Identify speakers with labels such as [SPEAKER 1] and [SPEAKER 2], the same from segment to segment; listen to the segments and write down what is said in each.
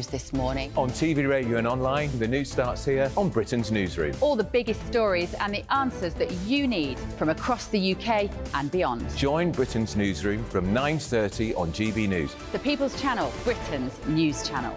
[SPEAKER 1] This morning.
[SPEAKER 2] On TV, radio and online, the news starts here on Britain's Newsroom.
[SPEAKER 1] All the biggest stories and the answers that you need from across the UK and beyond.
[SPEAKER 2] Join Britain's Newsroom from 9:30 on GB News.
[SPEAKER 1] The People's Channel, Britain's news channel.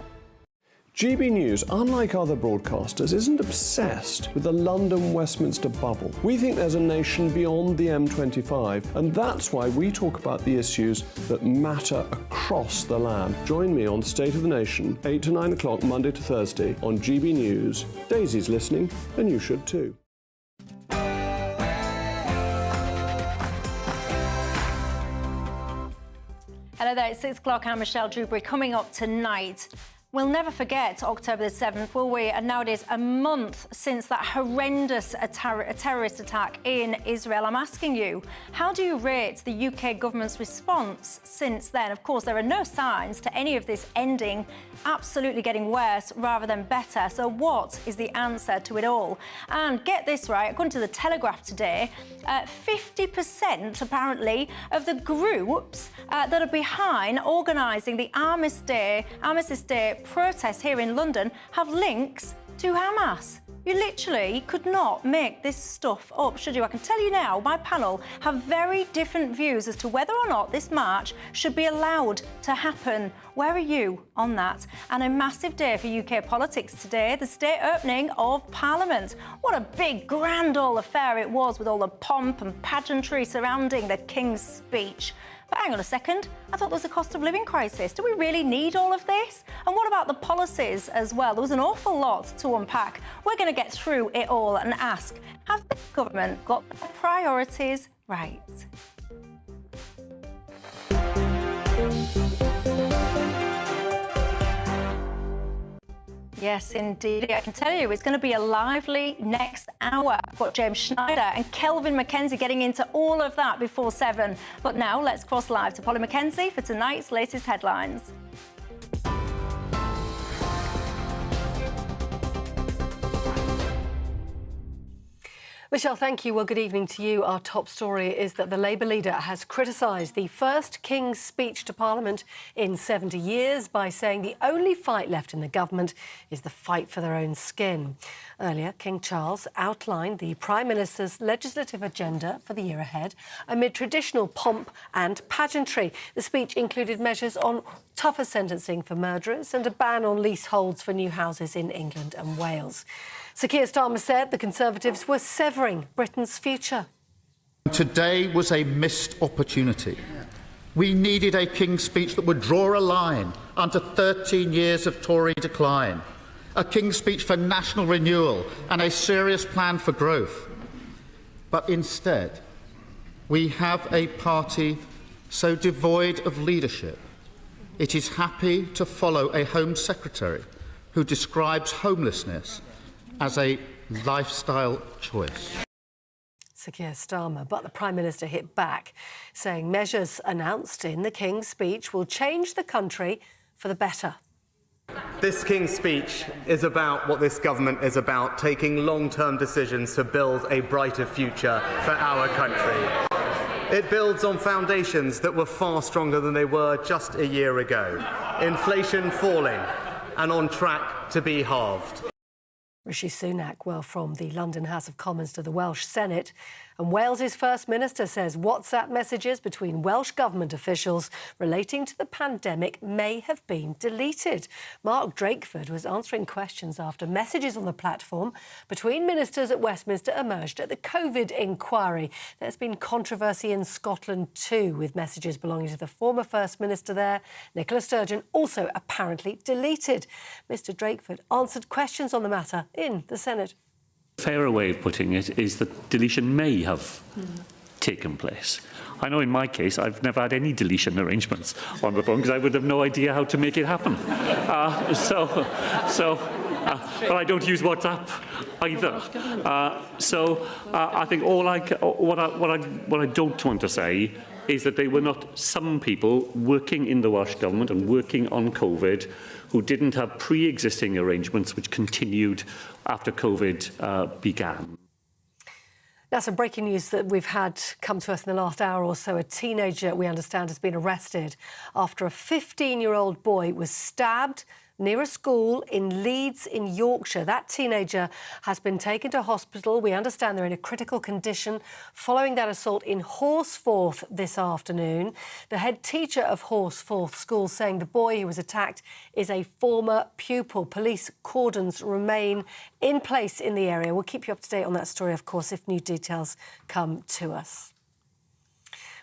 [SPEAKER 3] GB News, unlike other broadcasters, isn't obsessed with the London-Westminster bubble. We think there's a nation beyond the M25, and that's why we talk about the issues that matter across the land. Join me on State of the Nation, 8 to 9 o'clock, Monday to Thursday, on GB News. Daisy's listening, and you should too.
[SPEAKER 4] Hello there, it's 6 o'clock. I'm Michelle Dewberry. Coming up tonight, we'll never forget October the 7th, will we? And now it is a month since that horrendous terrorist attack in Israel. I'm asking you, how do you rate the UK government's response since then? Of course, there are no signs to any of this ending, absolutely getting worse rather than better. So what is the answer to it all? And get this right, according to the Telegraph today, 50% apparently of the groups that are behind organising the Armistice Day protests here in London have links to Hamas. You literally could not make this stuff up, should you? I can tell you now, my panel have very different views as to whether or not this march should be allowed to happen. Where are you on that? And a massive day for UK politics today, the state opening of Parliament. What a big, grand old affair it was with all the pomp and pageantry surrounding the King's speech. But hang on a second, I thought there was a cost of living crisis. Do we really need all of this? And what about the policies as well? There was an awful lot to unpack. We're going to get through it all and ask, has the government got their priorities right? Yes, indeed. I can tell you it's going to be a lively next hour. I've got James Schneider and Kelvin Mackenzie getting into all of that before 7. But now let's cross live to Polly Mackenzie for tonight's latest headlines. Michelle, thank you. Well, good evening to you. Our top story is that the Labour leader has criticised the first King's speech to Parliament in 70 years by saying the only fight left in the government is the fight for their own skin. Earlier, King Charles outlined the Prime Minister's legislative agenda for the year ahead amid traditional pomp and pageantry. The speech included measures on tougher sentencing for murderers and a ban on leaseholds for new houses in England and Wales. Sir Keir Starmer said the Conservatives were severing Britain's future.
[SPEAKER 5] Today was a missed opportunity. We needed a King's speech that would draw a line under 13 years of Tory decline, a King's speech for national renewal and a serious plan for growth. But instead, we have a party so devoid of leadership, it is happy to follow a Home Secretary who describes homelessness as a lifestyle choice.
[SPEAKER 4] Sir Keir Starmer, but the Prime Minister hit back, saying measures announced in the King's speech will change the country for the better.
[SPEAKER 6] This King's speech is about what this government is about, taking long-term decisions to build a brighter future for our country. It builds on foundations that were far stronger than they were just a year ago. Inflation falling and on track to be halved.
[SPEAKER 4] Rishi Sunak, well, from the London House of Commons to the Welsh Senate. And Wales's First Minister says WhatsApp messages between Welsh Government officials relating to the pandemic may have been deleted. Mark Drakeford was answering questions after messages on the platform between ministers at Westminster emerged at the COVID inquiry. There's been controversy in Scotland too, with messages belonging to the former First Minister there, Nicola Sturgeon, also apparently deleted. Mr Drakeford answered questions on the matter in the Senate.
[SPEAKER 7] A fairer way of putting it is that deletion may have taken place. I know in my case I've never had any deletion arrangements on the phone because I would have no idea how to make it happen. But I don't use WhatsApp either. I think what I don't want to say is that they were not some people working in the Welsh Government and working on COVID who didn't have pre-existing arrangements which continued after COVID began.
[SPEAKER 4] Now, some breaking news that we've had come to us in the last hour or so. A teenager, we understand, has been arrested after a 15-year-old boy was stabbed,
[SPEAKER 8] near a school in Leeds in Yorkshire. That teenager has been taken to hospital. We understand they're in a critical condition following that assault in Horsforth this afternoon. The head teacher of Horsforth School saying the boy who was attacked is a former pupil. Police cordons remain in place in the area. We'll keep you up to date on that story, of course, if new details come to us.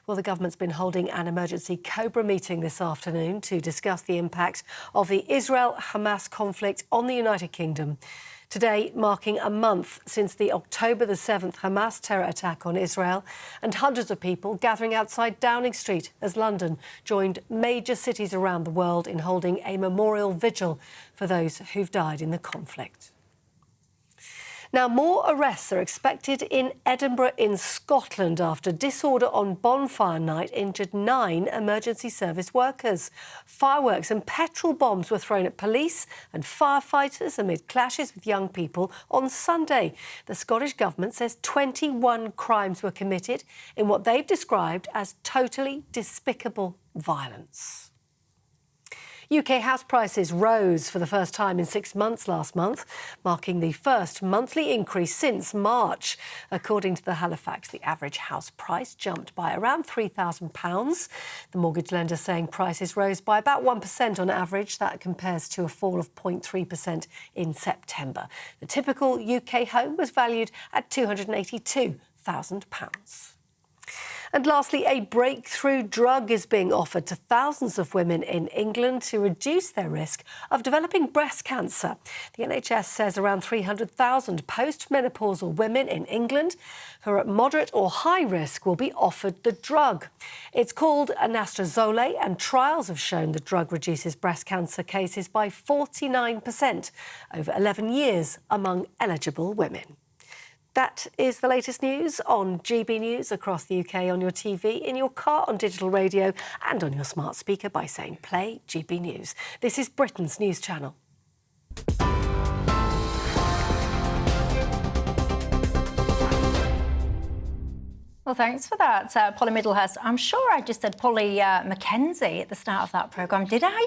[SPEAKER 8] Well, the government's been holding an emergency COBRA meeting this afternoon to discuss the impact of the Israel-Hamas conflict on the United Kingdom. Today, marking a month since the October the 7th Hamas terror attack on Israel, and hundreds of people gathering outside Downing Street as London joined major cities around the world in holding a memorial vigil for those who've died in the conflict. Now, more arrests are expected in Edinburgh in Scotland after disorder on bonfire night injured 9 emergency service workers. Fireworks and petrol bombs were thrown at police and firefighters amid clashes with young people on Sunday. The Scottish Government says 21 crimes were committed in what they've described as totally despicable violence. UK house prices rose for the first time in 6 months last month, marking the first monthly increase since March. According to the Halifax, the average house price jumped by around £3,000. The mortgage lender saying prices rose by about 1% on average. That compares to a fall of 0.3% in September. The typical UK home was valued at £282,000. And lastly, a breakthrough drug is being offered to thousands of women in England to reduce their risk of developing breast cancer. The NHS says around 300,000 postmenopausal women in England who are at moderate or high risk will be offered the drug. It's called anastrozole, and trials have shown the drug reduces breast cancer cases by 49% over 11 years among eligible women. That is the latest news on GB News across the UK, on your TV, in your car, on digital radio and on your smart speaker by saying play GB News. This is Britain's news channel.
[SPEAKER 4] Well, thanks for that, Polly Middlehurst. I'm sure I just said Polly Mackenzie at the start of that programme, did I?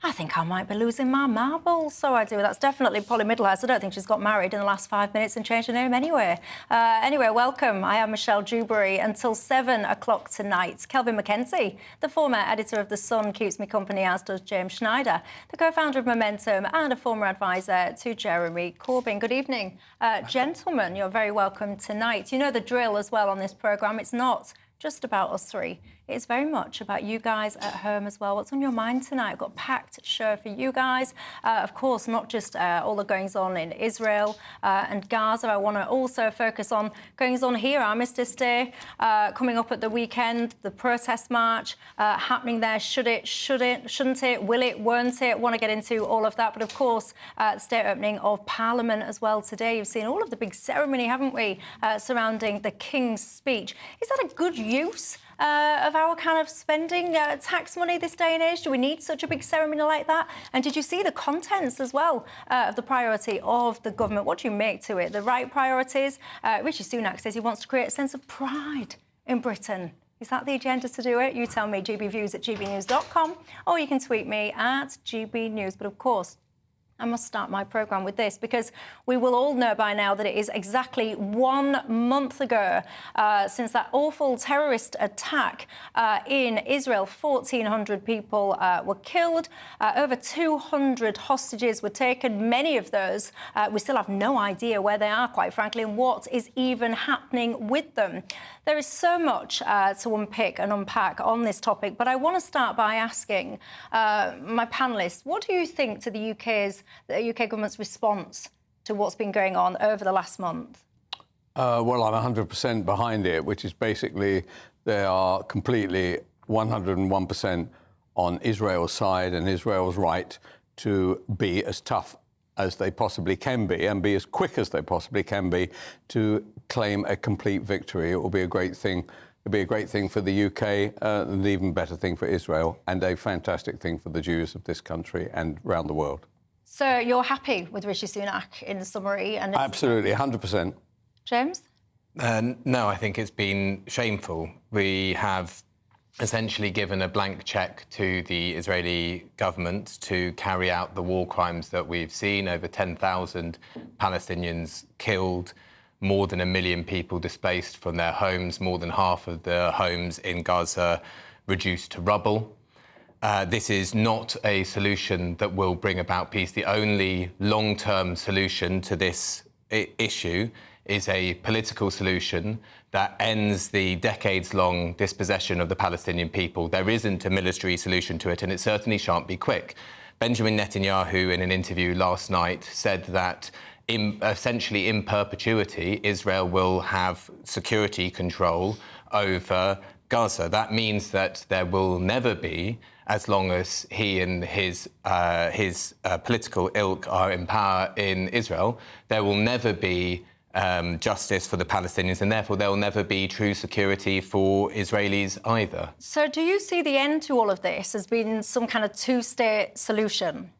[SPEAKER 4] I think I might be losing my marbles, so I do. That's definitely Polly Middlehurst. I don't think she's got married in the last 5 minutes and changed her name anyway. Anyway, welcome. I am Michelle Dewberry. Until 7 o'clock tonight, Kelvin Mackenzie, the former editor of The Sun, keeps me company, as does James Schneider, the co-founder of Momentum and a former advisor to Jeremy Corbyn. Good evening. Gentlemen, you're very welcome tonight. You know the drill as well on this programme. It's not just about us three. It's very much about you guys at home as well. What's on your mind tonight? I've got a packed show for you guys. Of course, not just all the goings-on in Israel and Gaza. I want to also focus on goings-on here, Armistice Day, coming up at the weekend, the protest march happening there. Should it, shouldn't it, will it, won't it? Want to get into all of that. But, of course, the state opening of Parliament as well today. You've seen all of the big ceremony, haven't we, surrounding the King's speech. Is that a good use of our kind of spending tax money this day and age? Do we need such a big ceremony like that? And did you see the contents as well of the priority of the government? What do you make to it? The right priorities? Rishi Sunak says he wants to create a sense of pride in Britain. Is that the agenda to do it? You tell me, gbviews@gbnews.com, or you can tweet me at gbnews. But of course, I must start my programme with this, because we will all know by now that it is exactly 1 month ago since that awful terrorist attack in Israel. 1,400 people were killed. Over 200 hostages were taken. Many of those, we still have no idea where they are, quite frankly, and what is even happening with them. There is so much to unpick and unpack on this topic, but I want to start by asking my panellists, what do you think to the UK government's response to what's been going on over the last month?
[SPEAKER 9] Well, I'm 100% behind it, which is basically they are completely 101% on Israel's side and Israel's right to be as tough as they possibly can be and be as quick as they possibly can be to claim a complete victory. It will be a great thing. It'll be a great thing for the UK, an even better thing for Israel, and a fantastic thing for the Jews of this country and around the world.
[SPEAKER 4] So you're happy with Rishi Sunak in summary? And
[SPEAKER 9] absolutely, 100%.
[SPEAKER 4] James?
[SPEAKER 10] No, I think it's been shameful. We have essentially given a blank cheque to the Israeli government to carry out the war crimes that we've seen. Over 10,000 Palestinians killed, more than 1 million people displaced from their homes, more than half of the homes in Gaza reduced to rubble. This is not a solution that will bring about peace. The only long-term solution to this issue is a political solution that ends the decades-long dispossession of the Palestinian people. There isn't a military solution to it, and it certainly shan't be quick. Benjamin Netanyahu, in an interview last night, said that essentially in perpetuity, Israel will have security control over Gaza. That means that there will never be, as long as he and his political ilk are in power in Israel, there will never be justice for the Palestinians, and therefore there will never be true security for Israelis either.
[SPEAKER 4] So do you see the end to all of this as being some kind of two-state solution?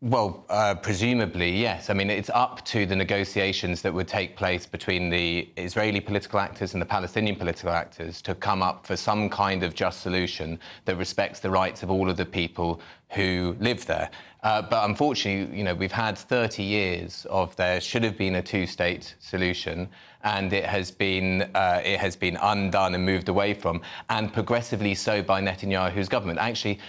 [SPEAKER 10] Well, presumably, yes. I mean, it's up to the negotiations that would take place between the Israeli political actors and the Palestinian political actors to come up for some kind of just solution that respects the rights of all of the people who live there. But unfortunately, you know, we've had 30 years of there should have been a two-state solution, and it has been undone and moved away from, and progressively so by Netanyahu's government. Actually,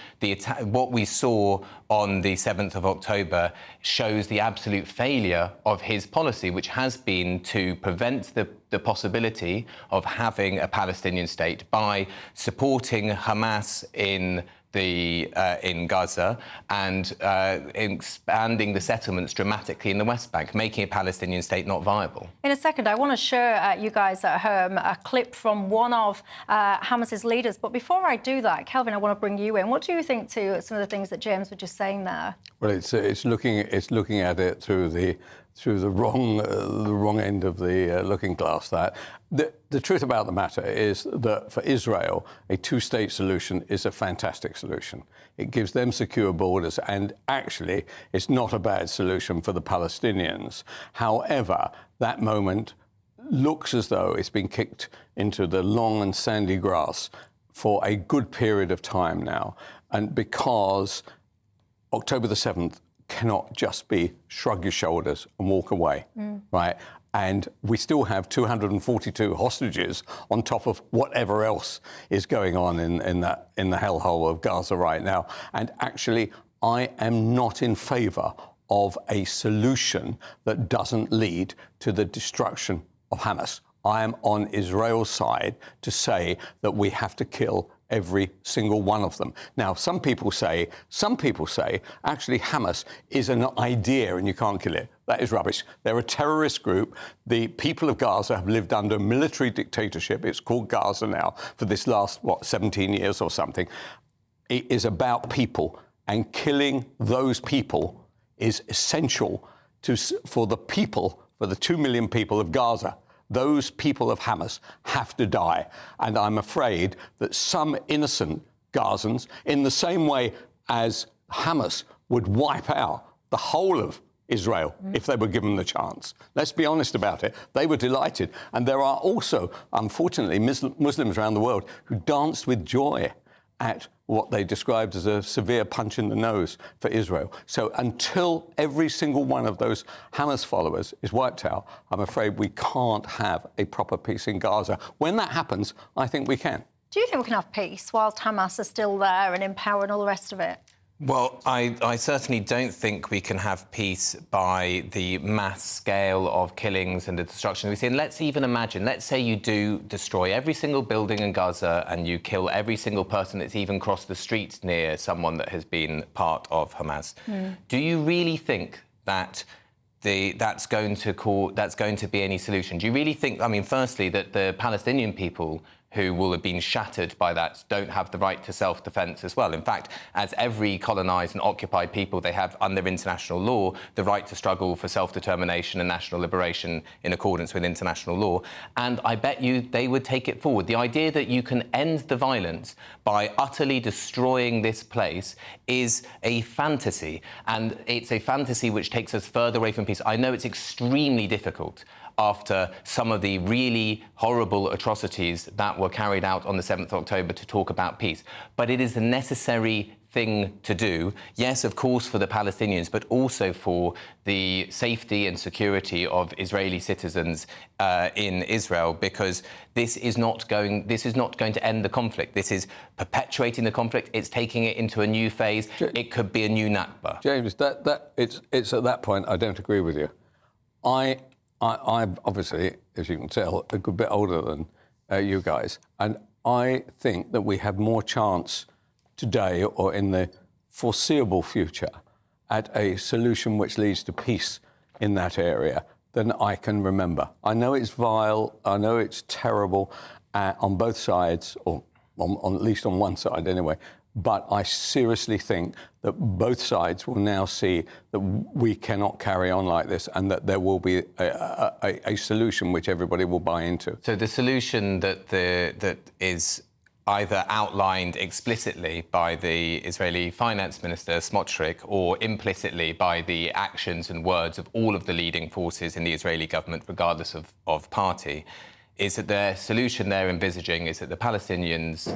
[SPEAKER 10] what we saw on the 7th of October shows the absolute failure of his policy, which has been to prevent the possibility of having a Palestinian state by supporting Hamas in Gaza and expanding the settlements dramatically in the West Bank, making a Palestinian state not viable.
[SPEAKER 4] In a second, I want to show you guys at home a clip from one of Hamas's leaders. But before I do that, Kelvin, I want to bring you in. What do you think to some of the things that James was just saying there? Well,
[SPEAKER 9] it's looking at it through the wrong end of the looking glass. The truth about the matter is that for Israel, a two-state solution is a fantastic solution. It gives them secure borders, and actually, it's not a bad solution for the Palestinians. However, that moment looks as though it's been kicked into the long and sandy grass for a good period of time now, and because October the 7th cannot just be shrug your shoulders and walk away, right? And we still have 242 hostages on top of whatever else is going on in the hellhole of Gaza right now. And actually, I am not in favour of a solution that doesn't lead to the destruction of Hamas. I am on Israel's side to say that we have to kill every single one of them. Now, some people say, actually Hamas is an idea and you can't kill it. That is rubbish. They're a terrorist group. The people of Gaza have lived under military dictatorship. It's called Gaza now for this last, 17 years or something. It is about people, and killing those people is essential for the 2 million people of Gaza. Those people of Hamas have to die. And I'm afraid that some innocent Gazans, in the same way as Hamas would wipe out the whole of Israel if they were given the chance. Let's be honest about it. They were delighted. And there are also, unfortunately, Muslims around the world who danced with joy at what they described as a severe punch in the nose for Israel. So until every single one of those Hamas followers is wiped out, I'm afraid we can't have a proper peace in Gaza. When that happens, I think we can.
[SPEAKER 4] Do you think we can have peace whilst Hamas are still there and in power and all the rest of it?
[SPEAKER 10] Well, I certainly don't think we can have peace by the mass scale of killings and the destruction we've seen. Let's even imagine, let's say you do destroy every single building in Gaza and you kill every single person that's even crossed the street near someone that has been part of Hamas. Do you really think that that's going to be any solution? Do you really think, I mean, firstly, that the Palestinian people who will have been shattered by that don't have the right to self-defence as well? In fact, as every colonised and occupied people, they have, under international law, the right to struggle for self-determination and national liberation in accordance with international law. And I bet you they would take it forward. The idea that you can end the violence by utterly destroying this place is a fantasy. And it's a fantasy which takes us further away from peace. I know it's extremely difficult. after some of the really horrible atrocities that were carried out on the 7th of October to talk about peace. But it is the necessary thing to do, yes, of course, for the Palestinians, but also for the safety and security of Israeli citizens in Israel, because this is not going to end the conflict. This is perpetuating the conflict. It's taking it into a new phase. It could be a new Nakba.
[SPEAKER 9] James, it's at that point I don't agree with you. I'm obviously, as you can tell, a good bit older than you guys, and I think that we have more chance today or in the foreseeable future at a solution which leads to peace in that area than I can remember. I know it's vile, I know it's terrible on both sides, or on at least on one side anyway, but I seriously think that both sides will now see that we cannot carry on like this and that there will be a solution which everybody will buy into.
[SPEAKER 10] So the solution that is either outlined explicitly by the Israeli finance minister, Smotrich, or implicitly by the actions and words of all of the leading forces in the Israeli government, regardless of party, is that the solution they're envisaging is that the Palestinians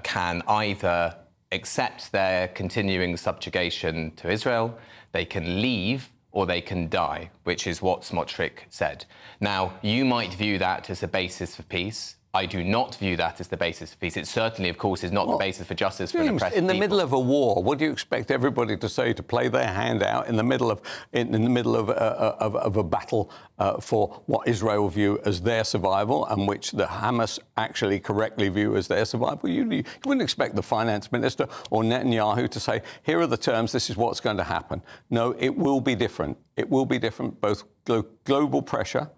[SPEAKER 10] can either accept their continuing subjugation to Israel, they can leave, or they can die, which is what Smotrich said. Now, you might view that as a basis for peace. I do not view that as the basis for peace. It certainly, of course, is not the basis for justice for an oppressed people.
[SPEAKER 9] In the middle of a war, what do you expect everybody to say, to play their hand out in the middle of a battle for what Israel view as their survival and which the Hamas actually correctly view as their survival? You wouldn't expect the finance minister or Netanyahu to say, here are the terms, this is what's going to happen. No, it will be different. It will be different, both global pressure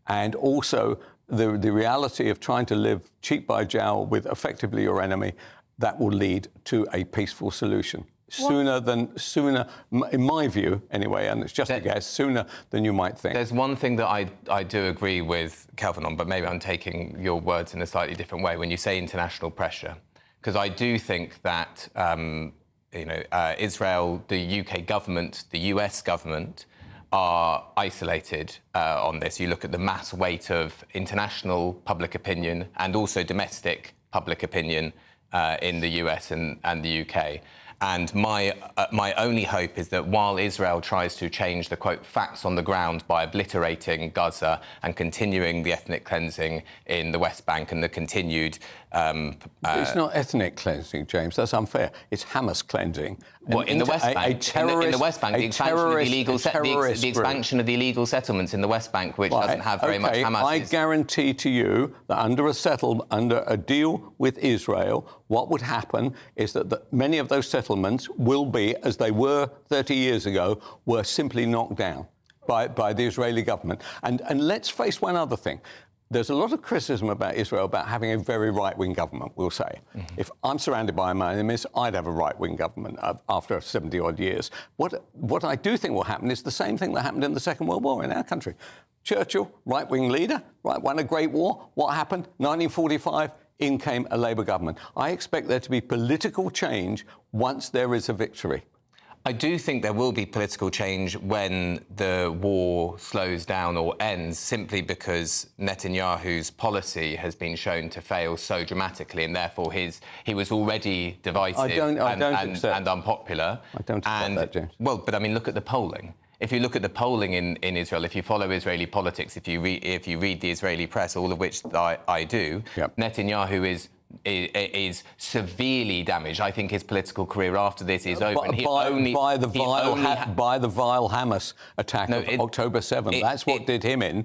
[SPEAKER 9] and also the reality of trying to live cheek by jowl with effectively your enemy. That will lead to a peaceful solution. Sooner, in my view, anyway, and it's just a guess, sooner than you might think.
[SPEAKER 10] There's one thing that I do agree with Kelvin on, but maybe I'm taking your words in a slightly different way when you say international pressure, because I do think that Israel, the UK government, the US government, are isolated on this. You look at the mass weight of international public opinion and also domestic public opinion in the US and the UK. And my only hope is that while Israel tries to change the, quote, facts on the ground by obliterating Gaza and continuing the ethnic cleansing in the West Bank and the continued...
[SPEAKER 9] it's not ethnic cleansing, James. That's unfair. It's Hamas cleansing.
[SPEAKER 10] Well, in the West Bank, in the West Bank, the expansion of the illegal settlements in the West Bank, which doesn't have very much Hamas.
[SPEAKER 9] I guarantee to you that under a deal with Israel, what would happen is that many of those settlements will be, as they were 30 years ago, were simply knocked down by the Israeli government. And let's face one other thing. There's a lot of criticism about Israel about having a very right-wing government, we'll say. Mm-hmm. If I'm surrounded by my enemies, I'd have a right-wing government after 70-odd years. What I do think will happen is the same thing that happened in the Second World War in our country. Churchill, right-wing leader, won a great war. What happened? 1945, in came a Labour government. I expect there to be political change once there is a victory.
[SPEAKER 10] I do think there will be political change when the war slows down or ends, simply because Netanyahu's policy has been shown to fail so dramatically, and therefore he was already divisive and unpopular.
[SPEAKER 9] I don't accept that, James.
[SPEAKER 10] Well, but I mean, look at the polling. If you look at the polling in Israel, if you follow Israeli politics, if you read the Israeli press, all of which I do, yep. Netanyahu is severely damaged. I think his political career after this is over.
[SPEAKER 9] By the vile Hamas attack of October 7th. That's what did him in.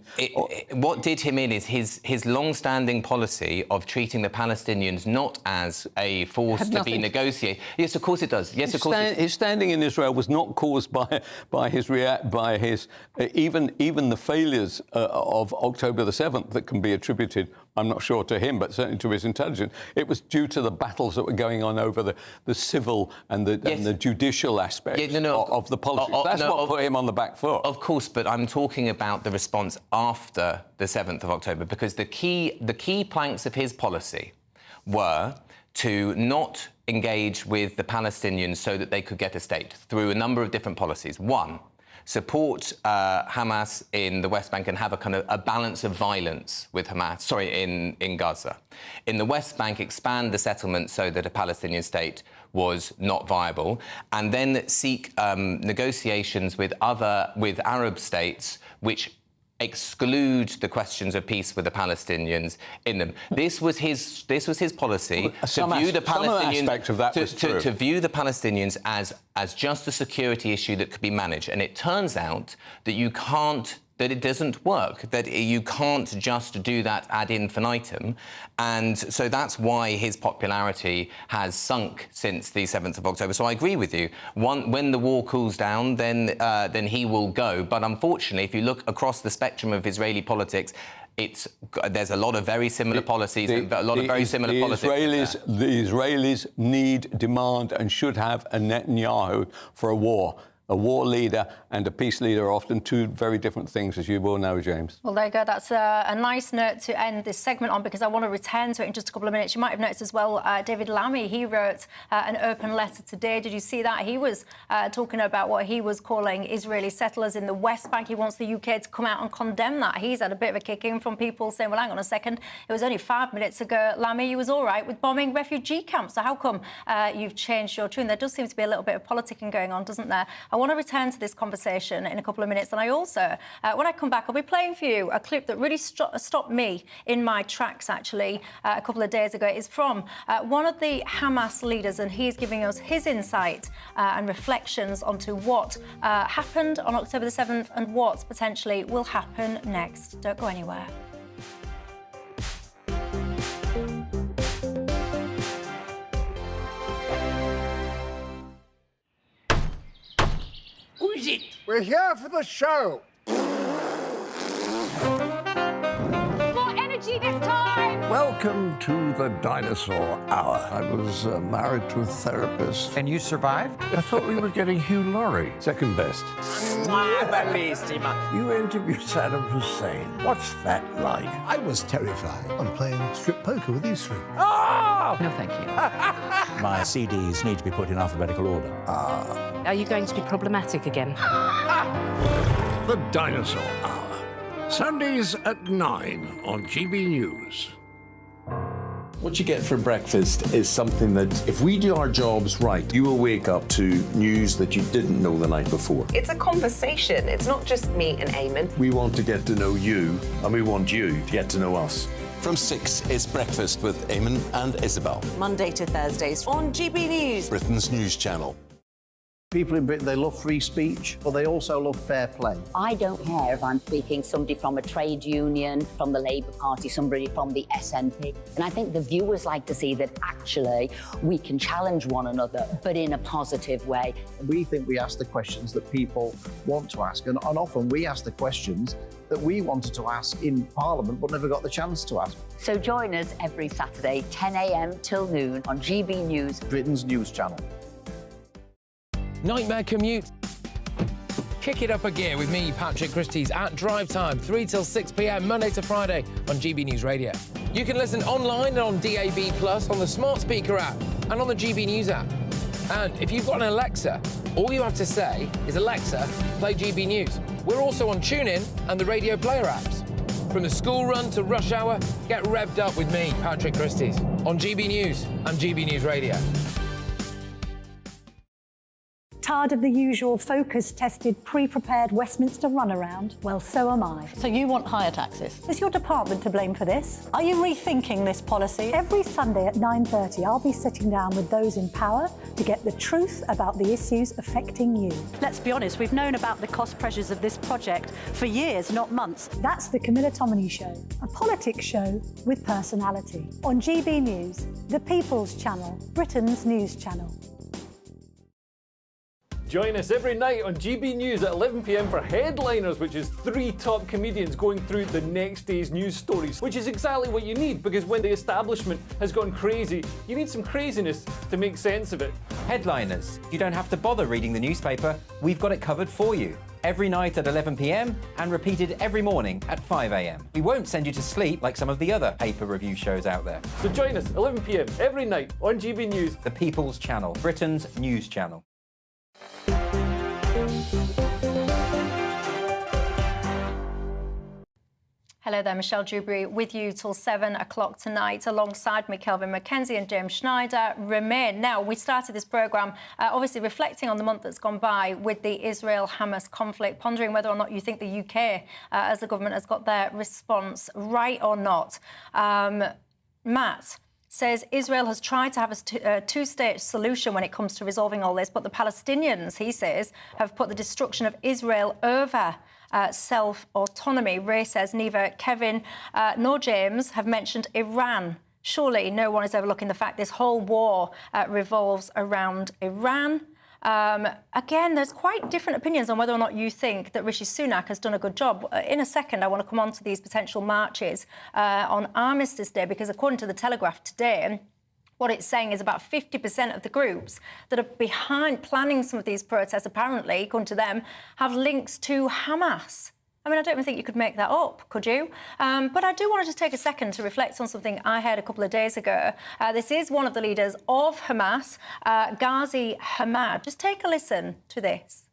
[SPEAKER 10] What did him in is his long-standing policy of treating the Palestinians not as a force to be negotiated. Yes, of course it does. Yes, of course.
[SPEAKER 9] His standing in Israel was not caused by his even the failures of October the 7th that can be attributed, I'm not sure to him, but certainly to his intelligence. It was due to the battles that were going on over the civil and the judicial aspects of the politics. That's what put him on the back foot.
[SPEAKER 10] Of course, but I'm talking about the response after the 7th of October, because the key planks of his policy were to not engage with the Palestinians so that they could get a state through a number of different policies. One, support Hamas in the West Bank and have a kind of a balance of violence with Hamas, in Gaza. In the West Bank, expand the settlement so that a Palestinian state was not viable, and then seek negotiations with Arab states which exclude the questions of peace with the Palestinians in them. This was his policy, to view the Palestinians to view the Palestinians as just a security issue that could be managed. And it turns out that it doesn't work, that you can't just do that ad infinitum. And so that's why his popularity has sunk since the 7th of October. So I agree with you. When the war cools down, then he will go. But unfortunately, if you look across the spectrum of Israeli politics, there's a lot of very similar policies,
[SPEAKER 9] The Israelis need, demand and should have a Netanyahu for a war. A war leader and a peace leader are often two very different things, as you will know, James.
[SPEAKER 4] Well, there you go. That's a nice note to end this segment on, because I want to return to it in just a couple of minutes. You might have noticed as well, David Lammy, he wrote an open letter today. Did you see that? He was talking about what he was calling Israeli settlers in the West Bank. He wants the UK to come out and condemn that. He's had a bit of a kick in from people saying, well, hang on a second, it was only 5 minutes ago, Lammy, you was all right with bombing refugee camps. So how come you've changed your tune? There does seem to be a little bit of politicking going on, doesn't there? I want to return to this conversation in a couple of minutes, and I also, when I come back, I'll be playing for you a clip that really stopped me in my tracks, actually, a couple of days ago. It's from one of the Hamas leaders, and he's giving us his insight and reflections onto what happened on October the 7th and what potentially will happen next. Don't go anywhere.
[SPEAKER 11] Who is it? We're here for the show.
[SPEAKER 1] More energy this time!
[SPEAKER 11] Welcome to the Dinosaur Hour. I was married to a therapist.
[SPEAKER 12] And you survived?
[SPEAKER 11] I thought we were getting Hugh Laurie.
[SPEAKER 3] Second best.
[SPEAKER 11] You interviewed Saddam Hussein. What's that like?
[SPEAKER 13] I was terrified. I'm playing strip poker with these three.
[SPEAKER 12] Oh! No, thank you.
[SPEAKER 13] My CDs need to be put in alphabetical order.
[SPEAKER 14] Are you going to be problematic again?
[SPEAKER 11] The Dinosaur Hour. Sundays at 9 on GB News.
[SPEAKER 15] What you get for breakfast is something that, if we do our jobs right, you will wake up to news that you didn't know the night before.
[SPEAKER 16] It's a conversation. It's not just me and Eamon.
[SPEAKER 15] We want to get to know you, and we want you to get to know us.
[SPEAKER 17] From 6 is Breakfast with Eamon and Isabel.
[SPEAKER 16] Monday to Thursdays on GB News.
[SPEAKER 17] Britain's news channel.
[SPEAKER 18] People in Britain, they love free speech, but they also love fair play.
[SPEAKER 19] I don't care if I'm speaking somebody from a trade union, from the Labour Party, somebody from the SNP. And I think the viewers like to see that actually we can challenge one another, but in a positive way.
[SPEAKER 18] We think we ask the questions that people want to ask, and often we ask the questions that we wanted to ask in Parliament but never got the chance to ask.
[SPEAKER 19] So join us every Saturday, 10 a.m. till noon on GB News,
[SPEAKER 18] Britain's news channel.
[SPEAKER 12] Nightmare commute. Kick it up a gear with me, Patrick Christie's, at drive time, 3 till 6 p.m, Monday to Friday on GB News Radio. You can listen online and on DAB+, on the smart speaker app and on the GB News app. And if you've got an Alexa, all you have to say is, Alexa, play GB News. We're also on TuneIn and the Radio Player apps. From the school run to rush hour, get revved up with me, Patrick Christie's, on GB News and GB News Radio.
[SPEAKER 20] Tired of the usual focus-tested, pre-prepared Westminster runaround? Well, so am I.
[SPEAKER 21] So you want higher taxes?
[SPEAKER 20] Is your department to blame for this? Are you rethinking this policy? Every Sunday at 9:30, I'll be sitting down with those in power to get the truth about the issues affecting you.
[SPEAKER 21] Let's be honest, we've known about the cost pressures of this project for years, not months.
[SPEAKER 20] That's the Camilla Tominey Show, a politics show with personality. On GB News, the People's Channel, Britain's news channel.
[SPEAKER 22] Join us every night on GB News at 11 p.m. for Headliners, which is 3 top comedians going through the next day's news stories, which is exactly what you need, because when the establishment has gone crazy, you need some craziness to make sense of it.
[SPEAKER 23] Headliners. You don't have to bother reading the newspaper. We've got it covered for you. Every night at 11 p.m. and repeated every morning at 5 a.m. We won't send you to sleep like some of the other paper review shows out there.
[SPEAKER 22] So join us 11 p.m. every night on GB News.
[SPEAKER 23] The People's Channel, Britain's news channel.
[SPEAKER 4] Hello there, Michelle Dewberry with you till 7 o'clock tonight. Alongside me, Kelvin McKenzie and James Schneider remain. Now, we started this programme obviously reflecting on the month that's gone by with the Israel-Hamas conflict, pondering whether or not you think the UK as a government has got their response right or not. Matt says Israel has tried to have a two-state solution when it comes to resolving all this, but the Palestinians, he says, have put the destruction of Israel over self-autonomy. Ray says neither Kevin nor James have mentioned Iran. Surely no one is overlooking the fact this whole war revolves around Iran. Again, there's quite different opinions on whether or not you think that Rishi Sunak has done a good job. In a second, I want to come on to these potential marches on Armistice Day, because according to the Telegraph today, what it's saying is about 50% of the groups that are behind planning some of these protests, apparently, according to them, have links to Hamas. I mean, I don't even think you could make that up, could you? But I do want to just take a second to reflect on something I heard a couple of days ago. This is one of the leaders of Hamas, Ghazi Hamad. Just take a listen to this.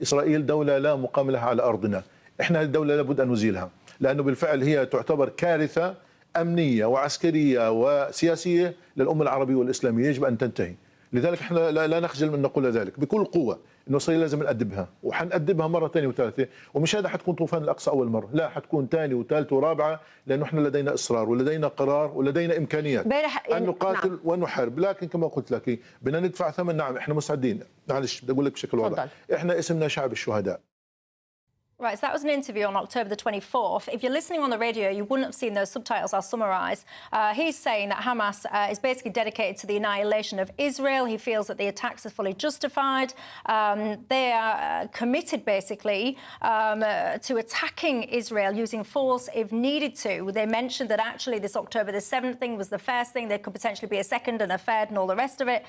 [SPEAKER 2] إسرائيل دولة لا مقام لها على أرضنا. إحنا الدولة لابد أن نزيلها، لأنه بالفعل هي تعتبر كارثة أمنية وعسكرية وسياسية للأمة العربية والإسلامية، يجب أن تنتهي. لذلك احنا لا نخجل من نقول ذلك بكل قوة، إنه إسرائيل لازم نأدبها، وحنأدبها مرة ثانية وثالثة، ومش هذا حتكون طوفان الأقصى أول مرة، لا حتكون ثانية وثالثة ورابعة، لأنه احنا لدينا إصرار ولدينا قرار ولدينا إمكانيات أن نقاتل نعم. ونحارب، لكن كما قلت لك بدنا ندفع ثمن. نعم احنا مستعدين، معلش بدي أقول لك بشكل واضح، احنا اسمنا شعب الشهداء.
[SPEAKER 4] Right, so that was an interview on October the 24th. If you're listening on the radio, you wouldn't have seen those subtitles. I'll summarise. He's saying that Hamas is basically dedicated to the annihilation of Israel. He feels that the attacks are fully justified. They are committed, basically, to attacking Israel using force if needed to. They mentioned that actually this October the 7th thing was the first thing. There could potentially be a second and a third and all the rest of it.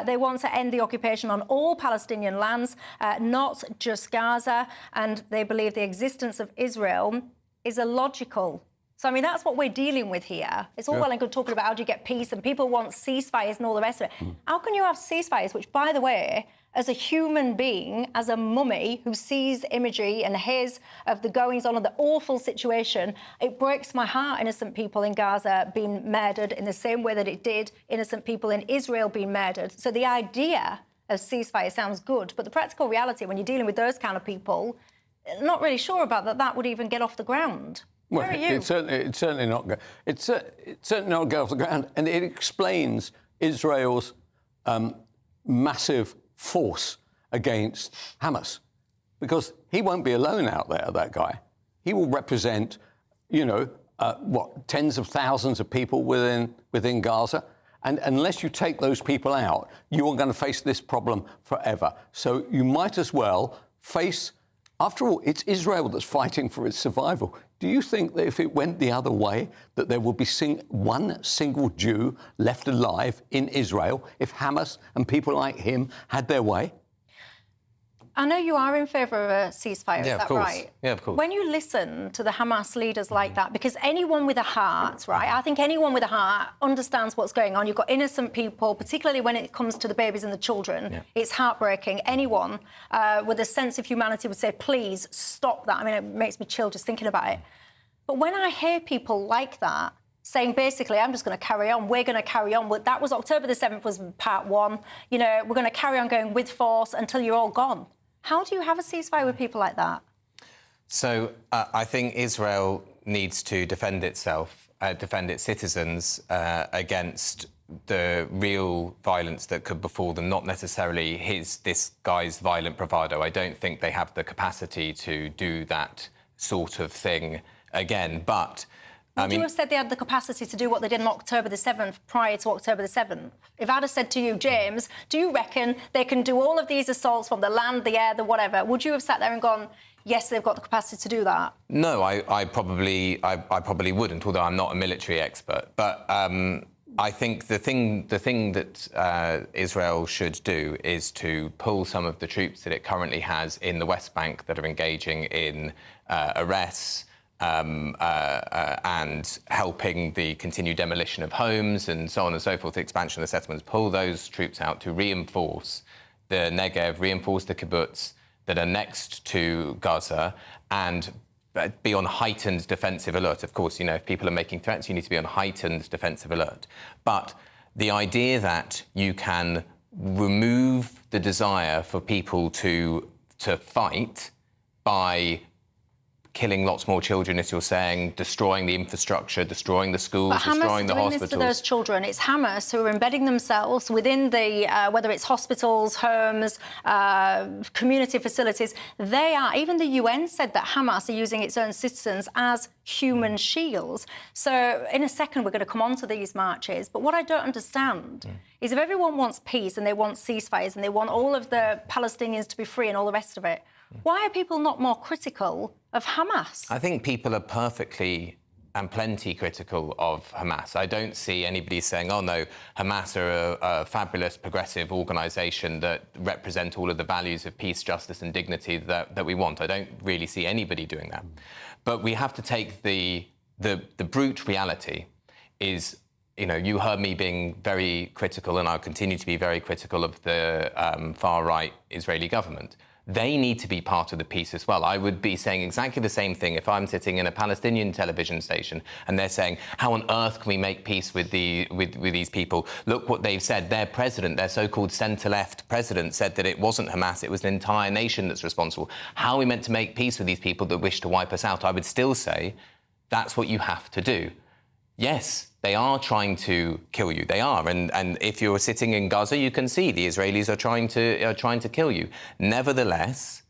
[SPEAKER 4] They want to end the occupation on all Palestinian lands, not just Gaza, and they believe the existence of Israel is illogical. So, I mean, that's what we're dealing with here. It's all well and good talking about how do you get peace, and people want ceasefires and all the rest of it. How can you have ceasefires, which, by the way, as a human being, as a mummy who sees imagery and hears of the goings-on of the awful situation, it breaks my heart, innocent people in Gaza being murdered in the same way that it did innocent people in Israel being murdered. So the idea of ceasefire sounds good, but the practical reality, when you're dealing with those kind of people, not really sure about that would even get off the ground.
[SPEAKER 9] Well,
[SPEAKER 4] where are you?
[SPEAKER 9] It's certainly not going to get off the ground, and it explains Israel's massive force against Hamas, because he won't be alone out there. That guy, he will represent, tens of thousands of people within Gaza. And unless you take those people out, you are going to face this problem forever. So you might as well face. After all, it's Israel that's fighting for its survival. Do you think that if it went the other way, that there would be one single Jew left alive in Israel if Hamas and people like him had their way?
[SPEAKER 4] I know you are in favour of a ceasefire,
[SPEAKER 10] yeah,
[SPEAKER 4] is that right?
[SPEAKER 10] Yeah, of course.
[SPEAKER 4] When you listen to the Hamas leaders like that, because anyone with a heart, right, I think anyone with a heart understands what's going on. You've got innocent people, particularly when it comes to the babies and the children. Yeah. It's heartbreaking. Anyone with a sense of humanity would say, please stop that. I mean, it makes me chill just thinking about it. But when I hear people like that, saying basically, I'm just going to carry on, we're going to carry on. That was October the 7th was part one. We're going to carry on going with force until you're all gone. How do you have a ceasefire with people like that?
[SPEAKER 10] So I think Israel needs to defend itself, defend its citizens against the real violence that could befall them, not necessarily this guy's violent bravado. I don't think they have the capacity to do that sort of thing again, but
[SPEAKER 4] Would you have said they had the capacity to do what they did on October the 7th prior to October the 7th? If I'd have said to you, James, do you reckon they can do all of these assaults from the land, the air, the whatever? Would you have sat there and gone, yes, they've got the capacity to do that?
[SPEAKER 10] No, I probably wouldn't, although I'm not a military expert. But I think the thing that Israel should do is to pull some of the troops that it currently has in the West Bank that are engaging in arrests, and helping the continued demolition of homes and so on and so forth, the expansion of the settlements, pull those troops out to reinforce the Negev, reinforce the kibbutz that are next to Gaza, and be on heightened defensive alert. Of course, if people are making threats, you need to be on heightened defensive alert. But the idea that you can remove the desire for people to fight by killing lots more children, as you're saying, destroying the infrastructure, destroying the schools, destroying the hospitals.
[SPEAKER 4] But Hamas are doing this to those children. It's Hamas who are embedding themselves within the, whether it's hospitals, homes, community facilities. They are, even the UN said that Hamas are using its own citizens as human shields. So in a second, we're going to come on to these marches. But what I don't understand is if everyone wants peace and they want ceasefires and they want all of the Palestinians to be free and all the rest of it, why are people not more critical of Hamas?
[SPEAKER 10] I think people are perfectly and plenty critical of Hamas. I don't see anybody saying, oh, no, Hamas are a fabulous, progressive organisation that represent all of the values of peace, justice and dignity that we want. I don't really see anybody doing that. But we have to take the brute reality is, you heard me being very critical, and I'll continue to be very critical of the far-right Israeli government. They need to be part of the peace as well. I would be saying exactly the same thing if I'm sitting in a Palestinian television station and they're saying, how on earth can we make peace with these people? Look what they've said. Their president, their so-called centre-left president, said that it wasn't Hamas, it was an entire nation that's responsible. How are we meant to make peace with these people that wish to wipe us out? I would still say that's what you have to do. Yes, they are trying to kill you. They are, and if you're sitting in Gaza, you can see the Israelis are trying to kill you. Nevertheless,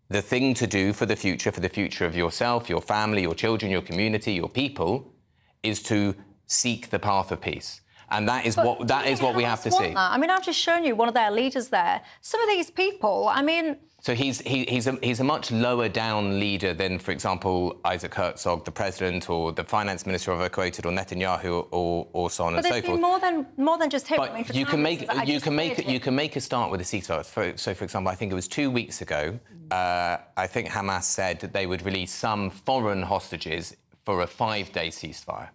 [SPEAKER 10] the thing to do for the future of yourself, your family, your children, your community, your people, is to seek the path of peace. And that is what we have to see.
[SPEAKER 4] I mean, I've just shown you one of their leaders there. Some of these people, I mean.
[SPEAKER 10] So he's a much lower down leader than, for example, Isaac Herzog, the president, or the finance minister I've quoted, or Netanyahu, or so on and so forth.
[SPEAKER 4] But there's been more than just him.
[SPEAKER 10] But I mean, you can make a start with a ceasefire. So, for example, I think it was 2 weeks ago. I think Hamas said that they would release some foreign hostages for a 5-day ceasefire.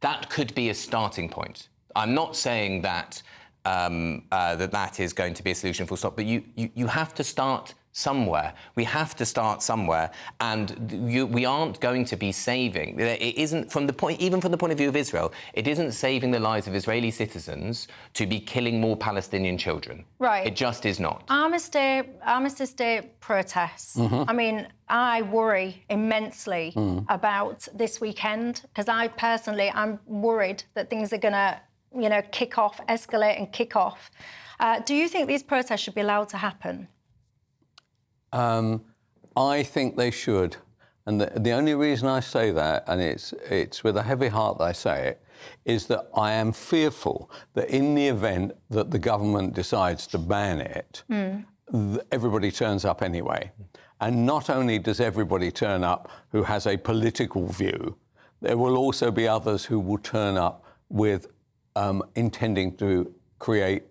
[SPEAKER 10] That could be a starting point. I'm not saying that that is going to be a solution full stop, but you have to start somewhere. We have to start somewhere, and we aren't going to be saving. It isn't even from the point of view of Israel. It isn't saving the lives of Israeli citizens to be killing more Palestinian children.
[SPEAKER 4] Right.
[SPEAKER 10] It just is not.
[SPEAKER 4] Armistice Day protests. I mean, I worry immensely about this weekend because I'm worried that things are going to, escalate and kick off. Do you think these protests should be allowed to happen?
[SPEAKER 9] I think they should. And the only reason I say that, and it's with a heavy heart that I say it, is that I am fearful that in the event that the government decides to ban it, everybody turns up anyway. And not only does everybody turn up who has a political view, there will also be others who will turn up with intending to create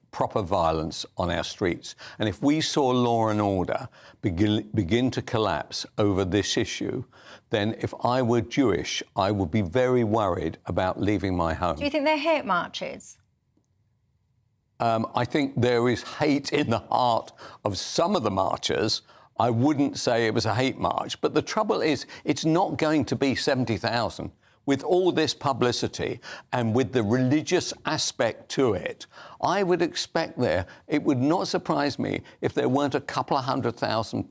[SPEAKER 9] proper violence on our streets. And if we saw law and order begin to collapse over this issue, then if I were Jewish, I would be very worried about leaving my home.
[SPEAKER 4] Do you think they're hate marches?
[SPEAKER 9] I think there is hate in the heart of some of the marchers. I wouldn't say it was a hate march, but the trouble is it's not going to be 70,000. With all this publicity and with the religious aspect to it, I would expect it would not surprise me if there weren't a couple of 100,000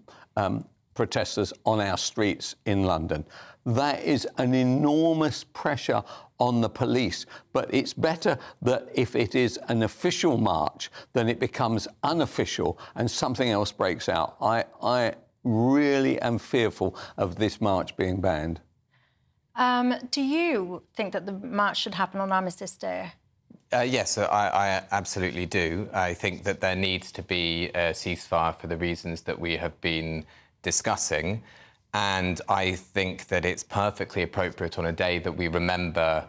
[SPEAKER 9] protesters on our streets in London. That is an enormous pressure on the police, but it's better that if it is an official march, then it becomes unofficial and something else breaks out. I really am fearful of this march being banned.
[SPEAKER 4] Do you think that the march should happen on Armistice Day?
[SPEAKER 10] Yes, I absolutely do. I think that there needs to be a ceasefire for the reasons that we have been discussing. And I think that it's perfectly appropriate on a day that we remember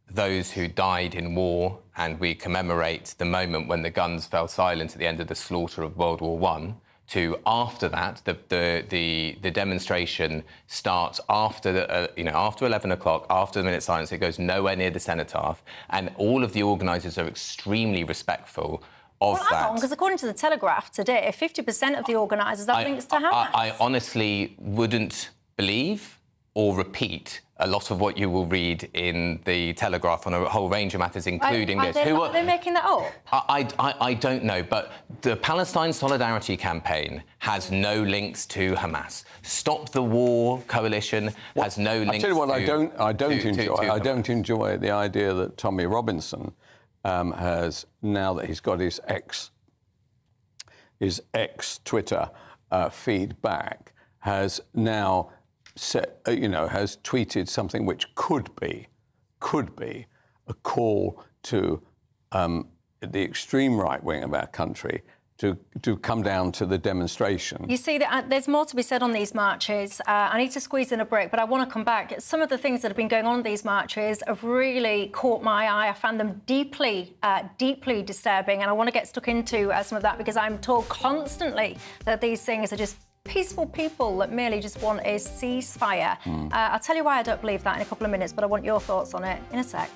[SPEAKER 10] those who died in war and we commemorate the moment when the guns fell silent at the end of the slaughter of World War I. To after that, the demonstration starts after after 11 o'clock, after the minute silence. It goes nowhere near the cenotaph, and all of the organisers are extremely respectful of that.
[SPEAKER 4] Because according to the Telegraph today, 50% of the organisers are linked to Hamas.
[SPEAKER 10] I honestly wouldn't believe or repeat a lot of what you will read in the Telegraph on a whole range of matters, including this.
[SPEAKER 4] Are they making that up?
[SPEAKER 10] I don't know, but the Palestine Solidarity Campaign has no links to Hamas. Stop the War Coalition has no links.
[SPEAKER 9] I tell you what,
[SPEAKER 10] to,
[SPEAKER 9] I don't enjoy.
[SPEAKER 10] to
[SPEAKER 9] I don't enjoy the idea that Tommy Robinson has, now that he's got his ex Twitter feed back, has now has tweeted something which could be a call to the extreme right wing of our country to come down to the demonstration.
[SPEAKER 4] You see, there's more to be said on these marches. I need to squeeze in a break, but I want to come back. Some of the things that have been going on in these marches have really caught my eye. I found them deeply disturbing, and I want to get stuck into some of that because I'm told constantly that these things are just peaceful people that merely just want a ceasefire. I'll tell you why I don't believe that in a couple of minutes, but I want your thoughts on it in a sec.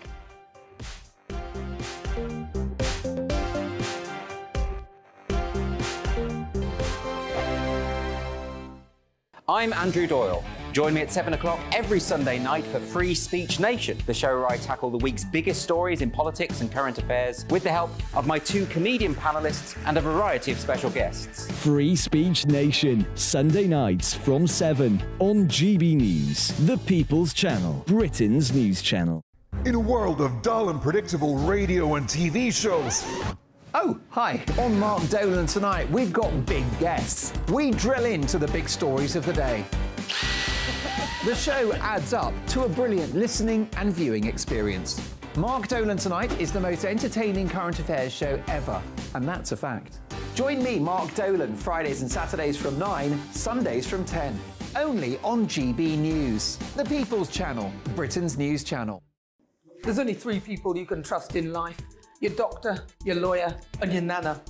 [SPEAKER 23] I'm Andrew Doyle. Join me at 7 o'clock every Sunday night for Free Speech Nation, the show where I tackle the week's biggest stories in politics and current affairs with the help of my 2 comedian panellists and a variety of special guests.
[SPEAKER 5] Free Speech Nation, Sunday nights from 7 on GB News, the People's Channel, Britain's news channel.
[SPEAKER 6] In a world of dull and predictable radio and TV shows.
[SPEAKER 18] Oh, hi. On Mark Dolan tonight, we've got big guests. We drill into the big stories of the day. The show adds up to a brilliant listening and viewing experience. Mark Dolan Tonight is the most entertaining current affairs show ever, and that's a fact. Join me, Mark Dolan, Fridays and Saturdays from 9, Sundays from 10. Only on GB News, the People's Channel, Britain's news channel.
[SPEAKER 7] There's only 3 people you can trust in life. Your doctor, your lawyer, and your nana.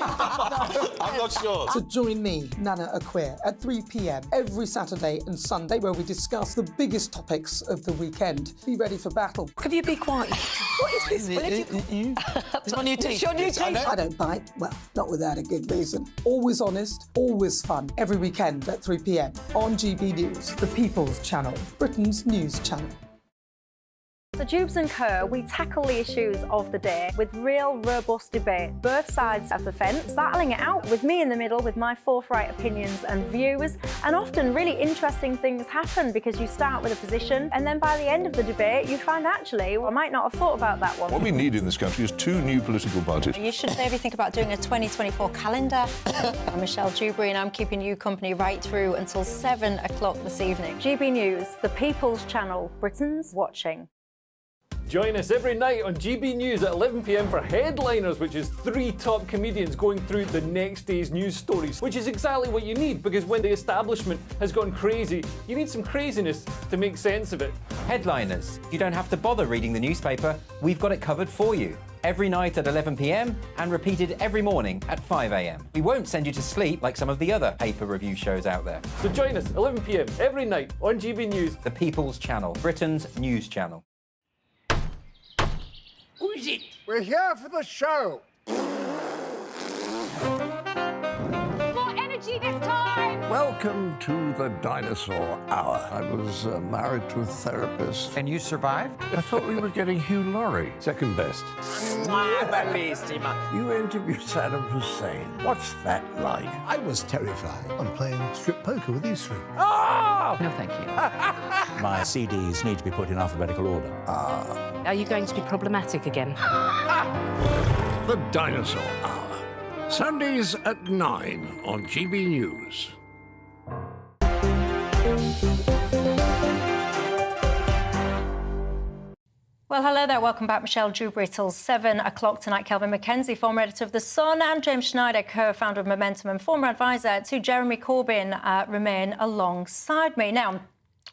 [SPEAKER 17] I'm not sure.
[SPEAKER 7] So join me, Nana Aquare, at 3 p.m. every Saturday and Sunday, where we discuss the biggest topics of the weekend. Be ready for battle.
[SPEAKER 8] Could you be quiet? What is this?
[SPEAKER 7] It's
[SPEAKER 8] my new teeth. It's your new teeth.
[SPEAKER 7] I don't bite. Well, not without a good reason. Always honest, always fun. Every weekend at 3 p.m. on GB News, the People's Channel, Britain's news channel.
[SPEAKER 4] So Dewbs and Co, we tackle the issues of the day with real robust debate, both sides of the fence, battling it out with me in the middle with my forthright opinions and views. And often really interesting things happen because you start with a position and then by the end of the debate you find actually, well, I might not have thought about that one.
[SPEAKER 6] What we need in this country is 2 new political parties.
[SPEAKER 4] You should maybe think about doing a 2024 calendar. I'm Michelle Dewberry and I'm keeping you company right through until 7 o'clock this evening. GB News, the People's Channel, Britain's watching.
[SPEAKER 22] Join us every night on GB News at 11 p.m. for Headliners, which is 3 top comedians going through the next day's news stories, which is exactly what you need, because when the establishment has gone crazy, you need some craziness to make sense of it.
[SPEAKER 23] Headliners. You don't have to bother reading the newspaper. We've got it covered for you. Every night at 11 p.m. and repeated every morning at 5 a.m. We won't send you to sleep like some of the other paper review shows out there.
[SPEAKER 22] So join us 11 p.m. every night on GB News.
[SPEAKER 23] The People's Channel, Britain's news channel.
[SPEAKER 11] Who is it? We're here for the show.
[SPEAKER 24] More energy this time!
[SPEAKER 11] Welcome to the dinosaur hour. I was married to a therapist.
[SPEAKER 23] And you survived?
[SPEAKER 11] I thought we were getting Hugh Laurie.
[SPEAKER 9] Second best.
[SPEAKER 11] You interviewed Saddam Hussein. What's that like?
[SPEAKER 13] I was terrified. I'm playing strip poker with these 3.
[SPEAKER 23] Oh!
[SPEAKER 14] No, thank you.
[SPEAKER 25] My CDs need to be put in alphabetical order.
[SPEAKER 14] Are you going to be problematic again?
[SPEAKER 11] The Dinosaur Hour. Sundays at 9 on GB News.
[SPEAKER 4] Well, hello there. Welcome back. Michelle Dewberry till 7 o'clock tonight. Kelvin Mackenzie, former editor of The Sun, and James Schneider, co-founder of Momentum and former advisor to Jeremy Corbyn, remain alongside me. Now,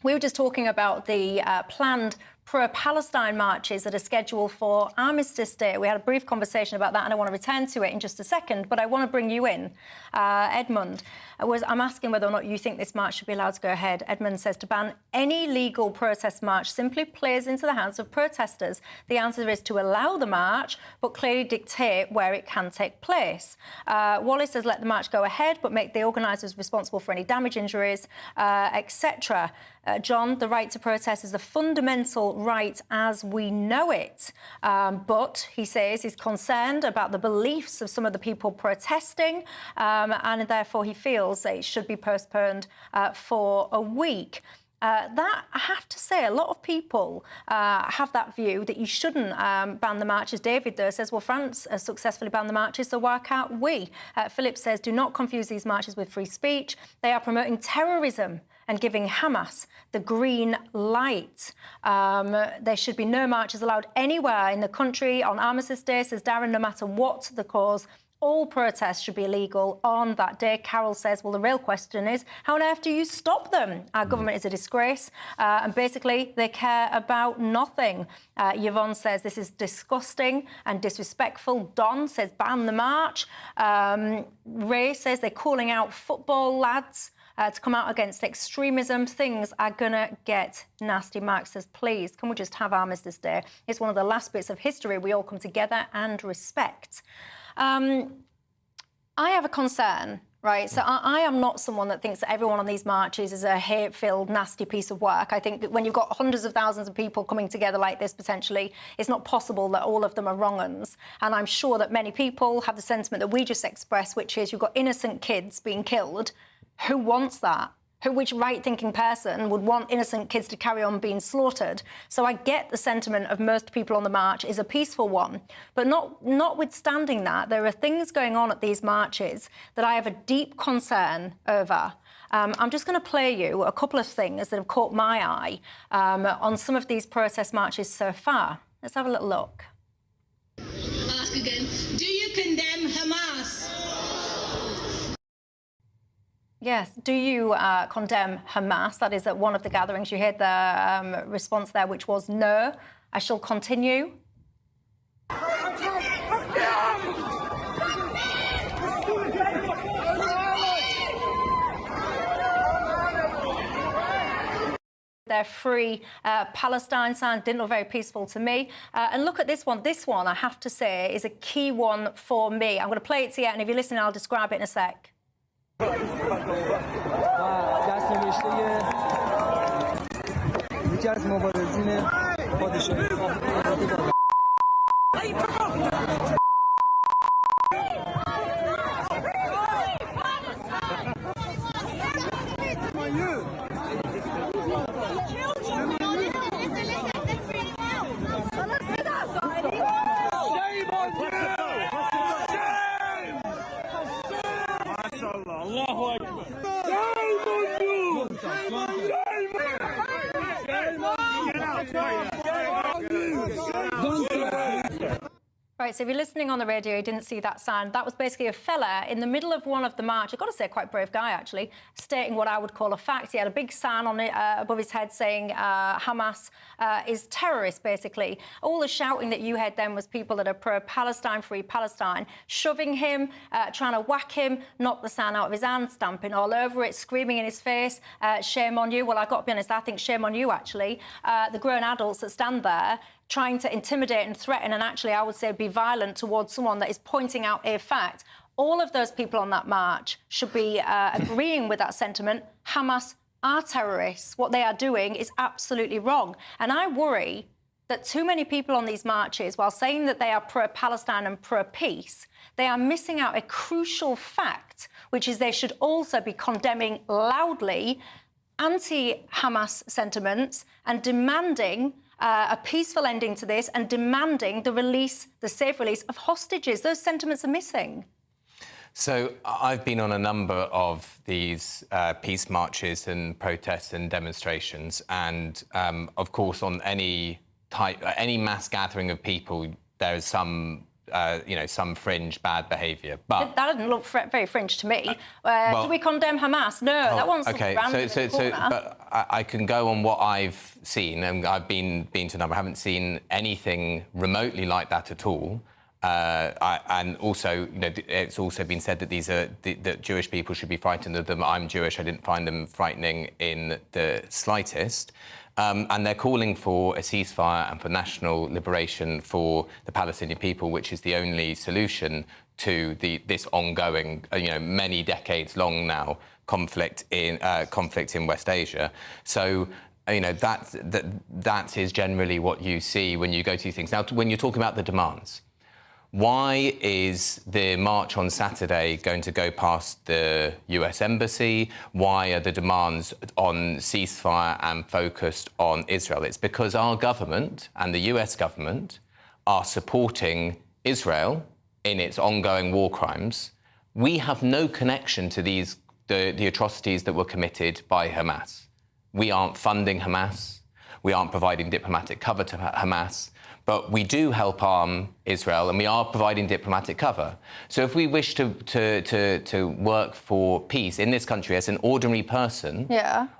[SPEAKER 4] we were just talking about the planned pro-Palestine marches that are scheduled for Armistice Day. We had a brief conversation about that, and I want to return to it in just a second, but I want to bring you in. Edmund, I'm asking whether or not you think this march should be allowed to go ahead. Edmund says to ban any legal protest march simply plays into the hands of protesters. The answer is to allow the march, but clearly dictate where it can take place. Wallace says let the march go ahead, but make the organisers responsible for any damage, injuries, etc. John, the right to protest is a fundamental right as we know it. But, he says, he's concerned about the beliefs of some of the people protesting, and therefore he feels that it should be postponed for a week. That, I have to say, a lot of people have that view that you shouldn't ban the marches. David, though, says, well, France has successfully banned the marches, so why can't we? Philip says, do not confuse these marches with free speech. They are promoting terrorism and giving Hamas the green light. There should be no marches allowed anywhere in the country on Armistice Day, says Darren, no matter what the cause. All protests should be illegal on that day. Carol says, well, the real question is, how on earth do you stop them? Our government is a disgrace, and basically they care about nothing. Yvonne says, this is disgusting and disrespectful. Don says, ban the march. Ray says they're calling out football lads to come out against extremism. Things are going to get nasty. Mark says, please, can we just have Armistice Day? It's one of the last bits of history we all come together and respect. I have a concern, right? So I am not someone that thinks that everyone on these marches is a hate-filled, nasty piece of work. I think that when you've got hundreds of thousands of people coming together like this, potentially, it's not possible that all of them are wrong-uns. And I'm sure that many people have the sentiment that we just expressed, which is you've got innocent kids being killed. Who wants that? Which right-thinking person would want innocent kids to carry on being slaughtered? So I get the sentiment of most people on the march is a peaceful one. But notwithstanding that, there are things going on at these marches that I have a deep concern over. I'm just going to play you a couple of things that have caught my eye on some of these protest marches so far. Let's have a little look.
[SPEAKER 1] I'll ask again, do you condemn Hamas?
[SPEAKER 4] Yes. Do you condemn Hamas? That is at one of the gatherings. You heard the response there, which was no. I shall continue. Their free Palestine signs didn't look very peaceful to me. And look at this one. This one, I have to say, is a key one for me. I'm going to play it to you, and if you're listening, I'll describe it in a sec. Right, so if you're listening on the radio, you didn't see that sign. That was basically a fella in the middle of one of the march. I've got to say, quite brave guy, actually, stating what I would call a fact. He had a big sign on it above his head saying Hamas is terrorist, basically. All the shouting that you heard then was people that are pro-Palestine, free Palestine, shoving him, trying to whack him, knock the sign out of his hand, stamping all over it, screaming in his face, shame on you. Well, I've got to be honest, I think shame on you, actually. The grown adults that stand there trying to intimidate and threaten and actually, I would say, be violent towards someone that is pointing out a fact. All of those people on that march should be agreeing with that sentiment. Hamas are terrorists. What they are doing is absolutely wrong. And I worry that too many people on these marches, while saying that they are pro-Palestine and pro-peace, they are missing out a crucial fact, which is they should also be condemning loudly anti-Hamas sentiments and demanding a peaceful ending to this and demanding the safe release of hostages. Those sentiments are missing.
[SPEAKER 10] So I've been on a number of these peace marches and protests and demonstrations, and of course on any mass gathering of people, there is some some fringe bad behaviour. But
[SPEAKER 4] that doesn't look very fringe to me. Do we condemn Hamas? No, that one's
[SPEAKER 10] okay. But I can go on what I've seen, and I've been to a number. I haven't seen anything remotely like that at all. And also, it's also been said that that Jewish people should be frightened of them. I'm Jewish. I didn't find them frightening in the slightest. And they're calling for a ceasefire and for national liberation for the Palestinian people, which is the only solution to this ongoing, many decades long now conflict in West Asia. So. That is generally what you see when you go to these things. Now, when you're talking about the demands. Why is the march on Saturday going to go past the US Embassy? Why are the demands on ceasefire and focused on Israel? It's because our government and the US government are supporting Israel in its ongoing war crimes. We have no connection to the atrocities that were committed by Hamas. We aren't funding Hamas. We aren't providing diplomatic cover to Hamas. But we do help arm Israel, and we are providing diplomatic cover. So if we wish to work for peace in this country as an ordinary person,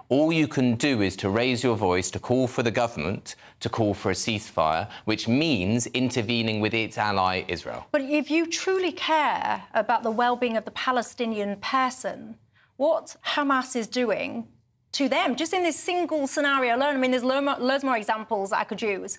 [SPEAKER 10] all you can do is to raise your voice, to call for the government, to call for a ceasefire, which means intervening with its ally, Israel.
[SPEAKER 4] But if you truly care about the well-being of the Palestinian person, what Hamas is doing to them, just in this single scenario alone. I mean, there's loads more examples I could use.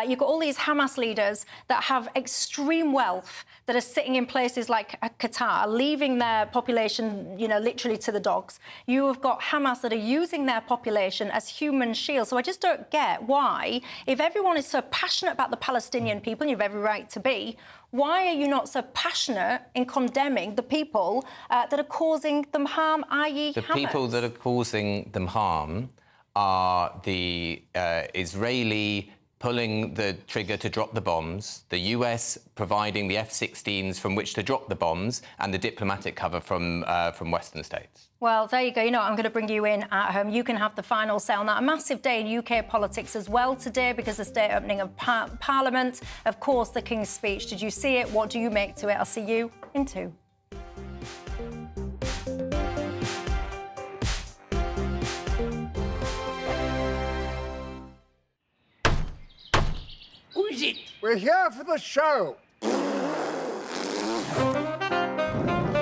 [SPEAKER 4] You've got all these Hamas leaders that have extreme wealth that are sitting in places like Qatar, leaving their population, literally to the dogs. You have got Hamas that are using their population as human shields. So I just don't get why, if everyone is so passionate about the Palestinian people, and you have every right to be, why are you not so passionate in condemning the people that are causing them harm, i.e.
[SPEAKER 10] The
[SPEAKER 4] Hamas?
[SPEAKER 10] people that are causing them harm are the Israeli pulling the trigger to drop the bombs, the US providing the F-16s from which to drop the bombs, and the diplomatic cover from Western states.
[SPEAKER 4] Well, there you go. I'm going to bring you in at home. You can have the final say on that. A massive day in UK politics as well today because the state opening of Parliament. Of course, the King's speech. Did you see it? What do you make to it? I'll see you in 2.
[SPEAKER 3] Who is it? We're here for the show.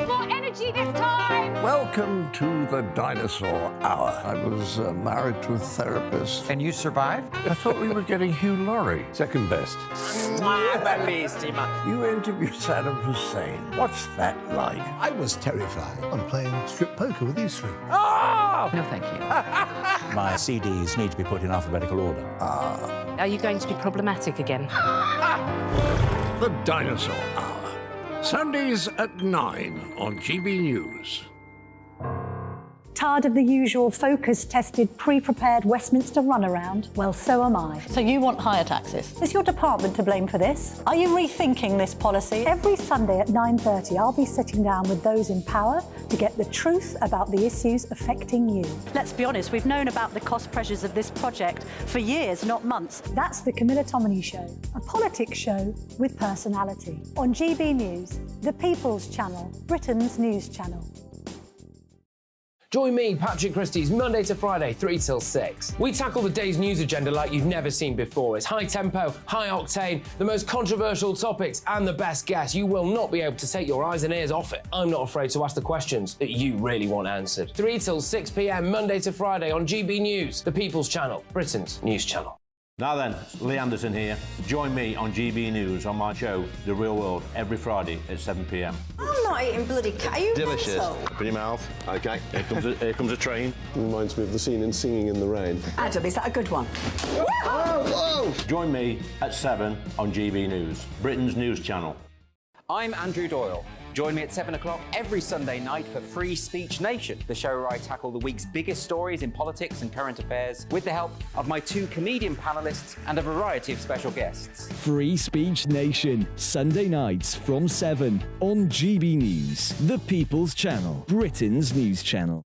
[SPEAKER 24] More energy this time!
[SPEAKER 11] Welcome to the dinosaur hour. I was married to a therapist.
[SPEAKER 18] And you survived?
[SPEAKER 11] I thought we were getting Hugh Laurie.
[SPEAKER 25] Second best.
[SPEAKER 11] You interviewed Saddam Hussein. What's that like?
[SPEAKER 13] I was terrified. I'm playing strip poker with these 3.
[SPEAKER 18] Oh! No, thank you.
[SPEAKER 25] My CDs need to be put in alphabetical order.
[SPEAKER 14] Are you going to be problematic again?
[SPEAKER 11] The Dinosaur Hour. Sundays at 9 on GB News.
[SPEAKER 20] Tired of the usual focus-tested, pre-prepared Westminster runaround? Well, so am I.
[SPEAKER 21] So you want higher taxes?
[SPEAKER 20] Is your department to blame for this? Are you rethinking this policy? Every Sunday at 9:30, I'll be sitting down with those in power to get the truth about the issues affecting you.
[SPEAKER 21] Let's be honest, we've known about the cost pressures of this project for years, not months.
[SPEAKER 20] That's the Camilla Tominey Show, a politics show with personality. On GB News, the People's Channel, Britain's news channel.
[SPEAKER 12] Join me, Patrick Christie's, Monday to Friday, 3 till 6. We tackle the day's news agenda like you've never seen before. It's high tempo, high octane, the most controversial topics, and the best guests. You will not be able to take your eyes and ears off it. I'm not afraid to ask the questions that you really want answered. 3 till 6 p.m, Monday to Friday on GB News, the People's Channel, Britain's news channel.
[SPEAKER 25] Now then, Lee Anderson here. Join me on GB News on my show, The Real World, every Friday at 7 p.m.
[SPEAKER 15] I'm not eating bloody cat. Are you
[SPEAKER 16] delicious?
[SPEAKER 15] mental?
[SPEAKER 16] Open your mouth. OK, here comes a train. Reminds me of the scene in Singing in the Rain.
[SPEAKER 15] Adam, is that a good one?
[SPEAKER 16] Whoa!
[SPEAKER 25] Join me at 7 on GB News, Britain's news channel.
[SPEAKER 23] I'm Andrew Doyle. Join me at 7 o'clock every Sunday night for Free Speech Nation, the show where I tackle the week's biggest stories in politics and current affairs with the help of my 2 comedian panellists and a variety of special guests.
[SPEAKER 5] Free Speech Nation, Sunday nights from 7 on GB News, the People's Channel, Britain's news channel.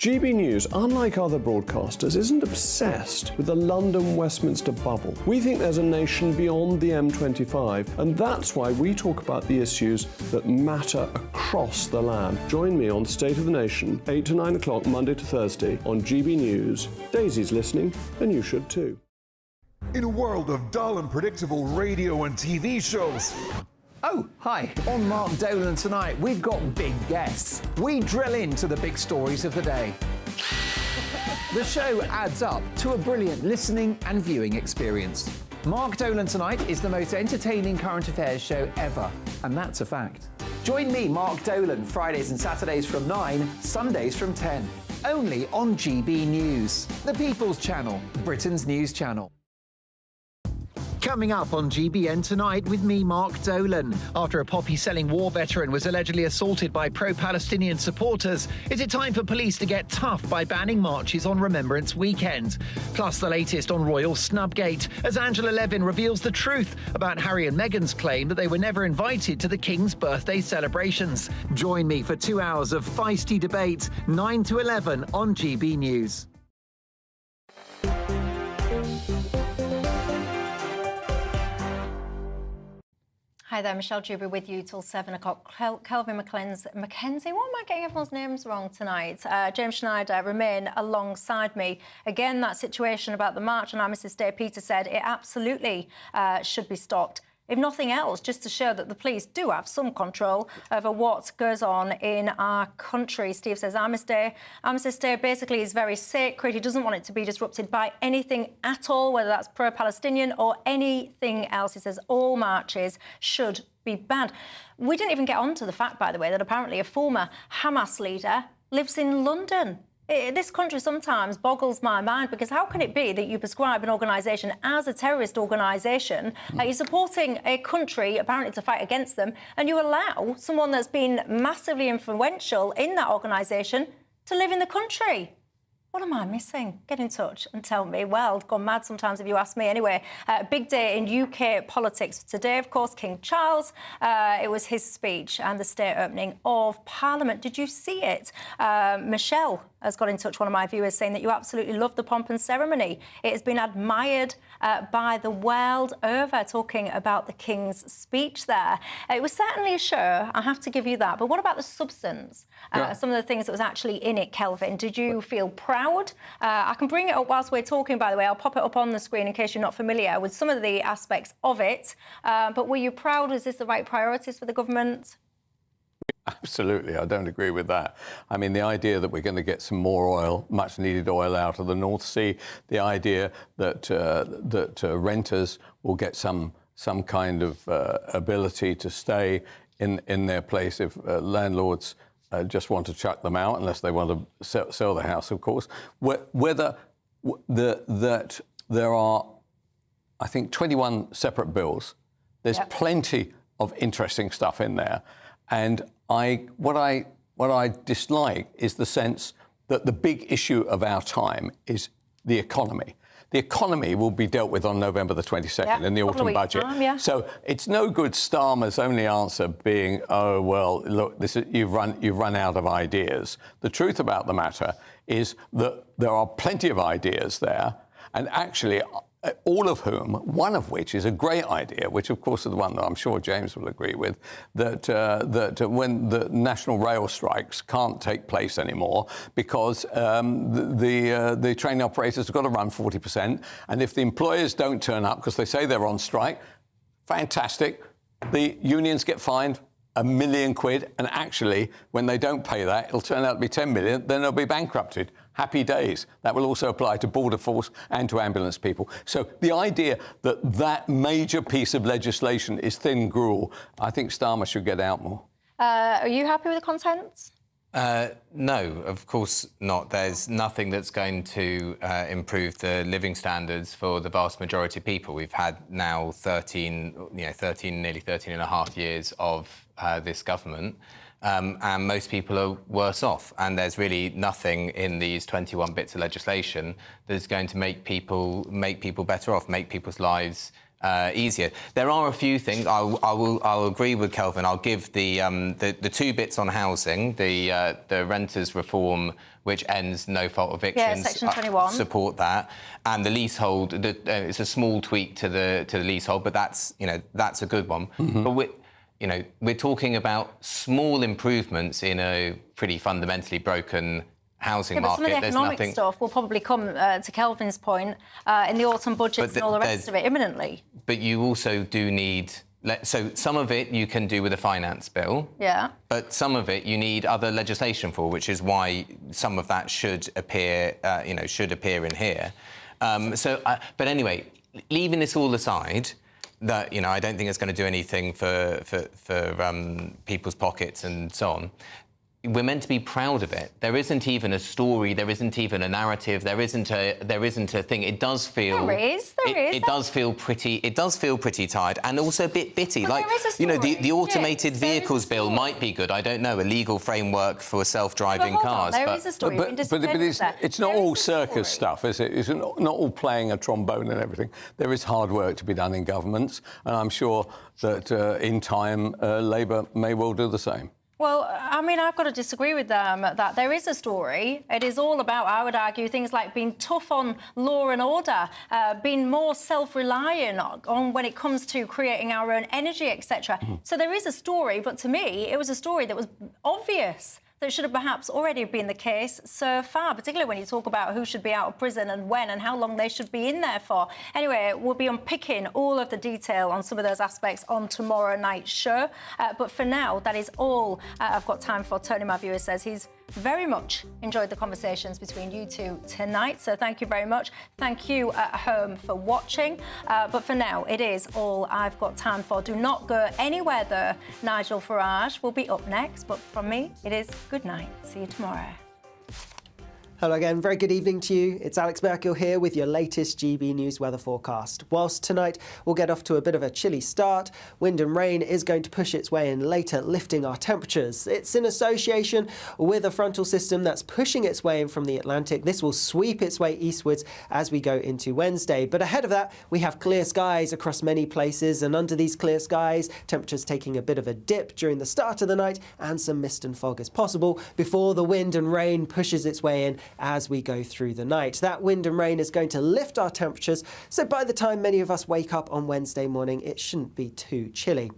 [SPEAKER 16] GB News, unlike other broadcasters, isn't obsessed with the London-Westminster bubble. We think there's a nation beyond the M25, and that's why we talk about the issues that matter across the land. Join me on State of the Nation, 8 to 9 o'clock, Monday to Thursday, on GB News. Daisy's listening, and you should too.
[SPEAKER 6] In a world of dull and predictable radio and TV shows,
[SPEAKER 18] Oh, hi. On Mark Dolan tonight, we've got big guests. We drill into the big stories of the day. The show adds up to a brilliant listening and viewing experience. Mark Dolan Tonight is the most entertaining current affairs show ever, and that's a fact. Join me, Mark Dolan, Fridays and Saturdays from 9, Sundays from 10. Only on GB News, the People's Channel, Britain's news channel. Coming up on GBN Tonight with me, Mark Dolan. After a poppy-selling war veteran was allegedly assaulted by pro-Palestinian supporters, is it time for police to get tough by banning marches on Remembrance Weekend? Plus the latest on Royal Snubgate, as Angela Levin reveals the truth about Harry and Meghan's claim that they were never invited to the King's birthday celebrations. Join me for 2 hours of feisty debate, 9 to 11 on GB News.
[SPEAKER 4] Hi there, Michelle Dewberry with you till 7 o'clock. Kelvin Mackenzie, what am I getting everyone's names wrong tonight? James Schneider remain alongside me. Again, that situation about the march on Armistice Day, Peter said it absolutely should be stopped. If nothing else, just to show that the police do have some control over what goes on in our country. Steve says Armistice Day basically is very sacred. He doesn't want it to be disrupted by anything at all, whether that's pro-Palestinian or anything else. He says all marches should be banned. We didn't even get on to the fact, by the way, that apparently a former Hamas leader lives in London. This country sometimes boggles my mind, because how can it be that you prescribe an organisation as a terrorist organisation, you're supporting a country apparently to fight against them, and you allow someone that's been massively influential in that organisation to live in the country? What am I missing? Get in touch and tell me. Well, gone mad sometimes if you ask me. Anyway, big day in UK politics today, of course, King Charles. It was his speech and the state opening of Parliament. Did you see it? Michelle has got in touch, one of my viewers, saying that you absolutely love the pomp and ceremony. It has been admired by the world over, talking about the King's speech there. It was certainly a show, I have to give you that. But what about the substance? Some of the things that was actually in it, Kelvin. Did you feel proud? I can bring it up whilst we're talking, by the way. I'll pop it up on the screen in case you're not familiar with some of the aspects of it. But were you proud? Is this the right priorities for the government?
[SPEAKER 9] Absolutely, I don't agree with that. I mean, the idea that we're going to get some more oil, much needed oil, out of the North Sea, the idea that renters will get some kind of ability to stay in their place if landlords just want to chuck them out, unless they want to sell the house, of course. That there are, I think, 21 separate bills. There's plenty of interesting stuff in there. And what I dislike is the sense that the big issue of our time is the economy. The economy will be dealt with on November the 22nd in the autumn budget. So it's no good Starmer's only answer being, oh, well, look, you've run out of ideas. The truth about the matter is that there are plenty of ideas there, and actually all of whom, one of which is a great idea, which of course is the one that I'm sure James will agree with, that when the national rail strikes can't take place anymore because the train operators have got to run 40%, and if the employers don't turn up because they say they're on strike, fantastic, the unions get fined £1 million, and actually, when they don't pay that, it'll turn out to be 10 million, then they'll be bankrupted. Happy days. That will also apply to border force and to ambulance people. So the idea that that major piece of legislation is thin gruel, I think Starmer should get out more.
[SPEAKER 4] Are you happy with the contents?
[SPEAKER 10] No, of course not. There's nothing that's going to improve the living standards for the vast majority of people. We've had now nearly 13 and a half years of this government, and most people are worse off. And there's really nothing in these 21 bits of legislation that's going to make people better off, make people's lives easier. There are a few things. I'll agree with Kelvin. I'll give the two bits on housing, the renters reform, which ends no fault evictions.
[SPEAKER 4] Yeah, Section 21.
[SPEAKER 10] Support that, and the leasehold. It's a small tweak to the leasehold, but that's a good one.
[SPEAKER 9] Mm-hmm.
[SPEAKER 10] But we're talking about small improvements in a pretty fundamentally broken housing
[SPEAKER 4] but
[SPEAKER 10] market.
[SPEAKER 4] some of the economic stuff will probably come, to Kelvin's point, in the autumn budgets and all the rest of it imminently.
[SPEAKER 10] But you also do need... So some of it you can do with a finance bill.
[SPEAKER 4] Yeah.
[SPEAKER 10] But some of it you need other legislation for, which is why some of that should appear, in here. But anyway, leaving this all aside, that I don't think it's going to do anything for people's pockets and so on. We're meant to be proud of it. There isn't even a story. There isn't even a narrative. There isn't a thing. It does feel.
[SPEAKER 4] There is.
[SPEAKER 10] It does feel pretty. It does feel pretty tired and also a bit bitty.
[SPEAKER 4] But there is a story.
[SPEAKER 10] The automated vehicles bill might be good. I don't know. A legal framework for self-driving cars.
[SPEAKER 4] There is a story.
[SPEAKER 9] But it's not all circus stuff, is it? It's not all playing a trombone and everything. There is hard work to be done in governments, and I'm sure that in time Labour may well do the same.
[SPEAKER 4] Well, I mean, I've got to disagree with them that there is a story. It is all about, I would argue, things like being tough on law and order, being more self-reliant on when it comes to creating our own energy, etc. So there is a story, but to me, it was a story that was obvious. That should have perhaps already been the case so far, particularly when you talk about who should be out of prison and when and how long they should be in there for. Anyway, we'll be unpicking all of the detail on some of those aspects on tomorrow night's show. But for now, that is all I've got time for. Tony, my viewer, says he's very much enjoyed the conversations between you two tonight. So thank you very much. Thank you at home for watching. But for now, it is all I've got time for. Do not go anywhere, though. Nigel Farage will be up next. But from me, it is good night. See you tomorrow.
[SPEAKER 2] Hello again, very good evening to you. It's Alex Merkel here with your latest GB News weather forecast. Whilst tonight we'll get off to a bit of a chilly start, wind and rain is going to push its way in later, lifting our temperatures. It's in association with a frontal system that's pushing its way in from the Atlantic. This will sweep its way eastwards as we go into Wednesday. But ahead of that, we have clear skies across many places, and under these clear skies, temperatures taking a bit of a dip during the start of the night, and some mist and fog is possible before the wind and rain pushes its way in as we go through the night. That wind and rain is going to lift our temperatures, so by the time many of us wake up on Wednesday morning, it shouldn't be too chilly.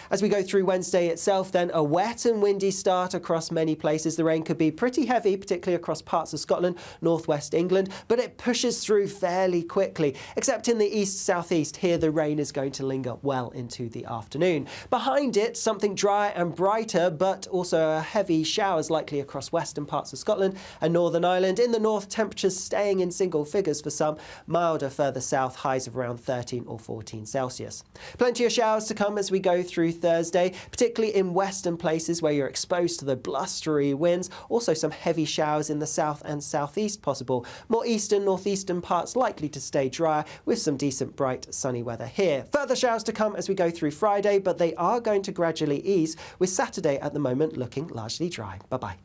[SPEAKER 2] As we go through Wednesday itself, then a wet and windy start across many places. The rain could be pretty heavy, particularly across parts of Scotland, northwest England, but it pushes through fairly quickly, except in the east-southeast. Here the rain is going to linger well into the afternoon. Behind it, something dry and brighter, but also heavy showers likely across western parts of Scotland and Northern Ireland. In the north, temperatures staying in single figures for some, milder further south, highs of around 13 or 14 Celsius. Plenty of showers to come as we go through Thursday, particularly in western places where you're exposed to the blustery winds. Also some heavy showers in the south and southeast possible. More eastern, northeastern parts likely to stay dry with some decent bright sunny weather here. Further showers to come as we go through Friday, but they are going to gradually ease, with Saturday at the moment looking largely dry. Bye-bye.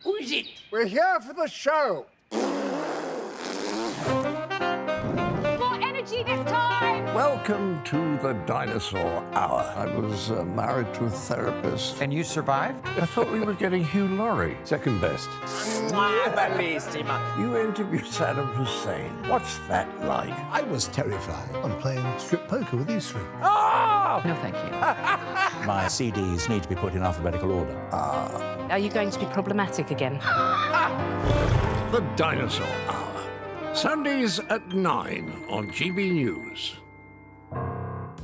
[SPEAKER 3] Who is it? We're here for the show.
[SPEAKER 24] More energy this time!
[SPEAKER 11] Welcome to the dinosaur hour. I was married to a therapist.
[SPEAKER 18] And you survived?
[SPEAKER 11] I thought we were getting Hugh Laurie.
[SPEAKER 25] Second best.
[SPEAKER 11] You interviewed Saddam Hussein. What's that like?
[SPEAKER 13] I was terrified. I'm playing strip poker with these three.
[SPEAKER 18] Oh! No, thank you.
[SPEAKER 25] My CDs need to be put in alphabetical order.
[SPEAKER 14] Are you going to be problematic again?
[SPEAKER 11] The Dinosaur Hour. Sundays at 9 on GB News.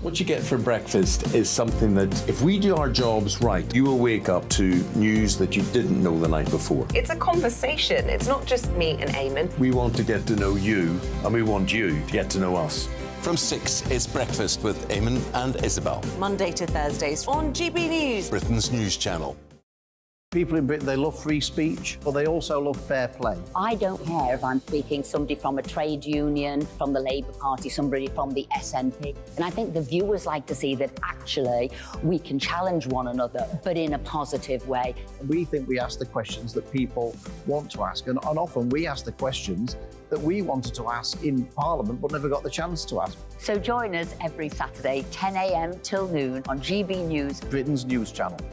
[SPEAKER 7] What you get for breakfast is something that, if we do our jobs right, you will wake up to news that you didn't know the night before.
[SPEAKER 8] It's a conversation. It's not just me and Eamon.
[SPEAKER 7] We want to get to know you, and we want you to get to know us.
[SPEAKER 17] From 6, it's Breakfast with Eamon and Isabel.
[SPEAKER 8] Monday to Thursdays on GB News,
[SPEAKER 17] Britain's news channel.
[SPEAKER 18] People in Britain, they love free speech, but they also love fair play.
[SPEAKER 1] I don't care if I'm speaking somebody from a trade union, from the Labour Party, somebody from the SNP. And I think the viewers like to see that actually we can challenge one another, but in a positive way.
[SPEAKER 18] We think we ask the questions that people want to ask, and often we ask the questions that we wanted to ask in Parliament but never got the chance to ask.
[SPEAKER 1] So join us every Saturday, 10 a.m. till noon on GB News,
[SPEAKER 18] Britain's news channel.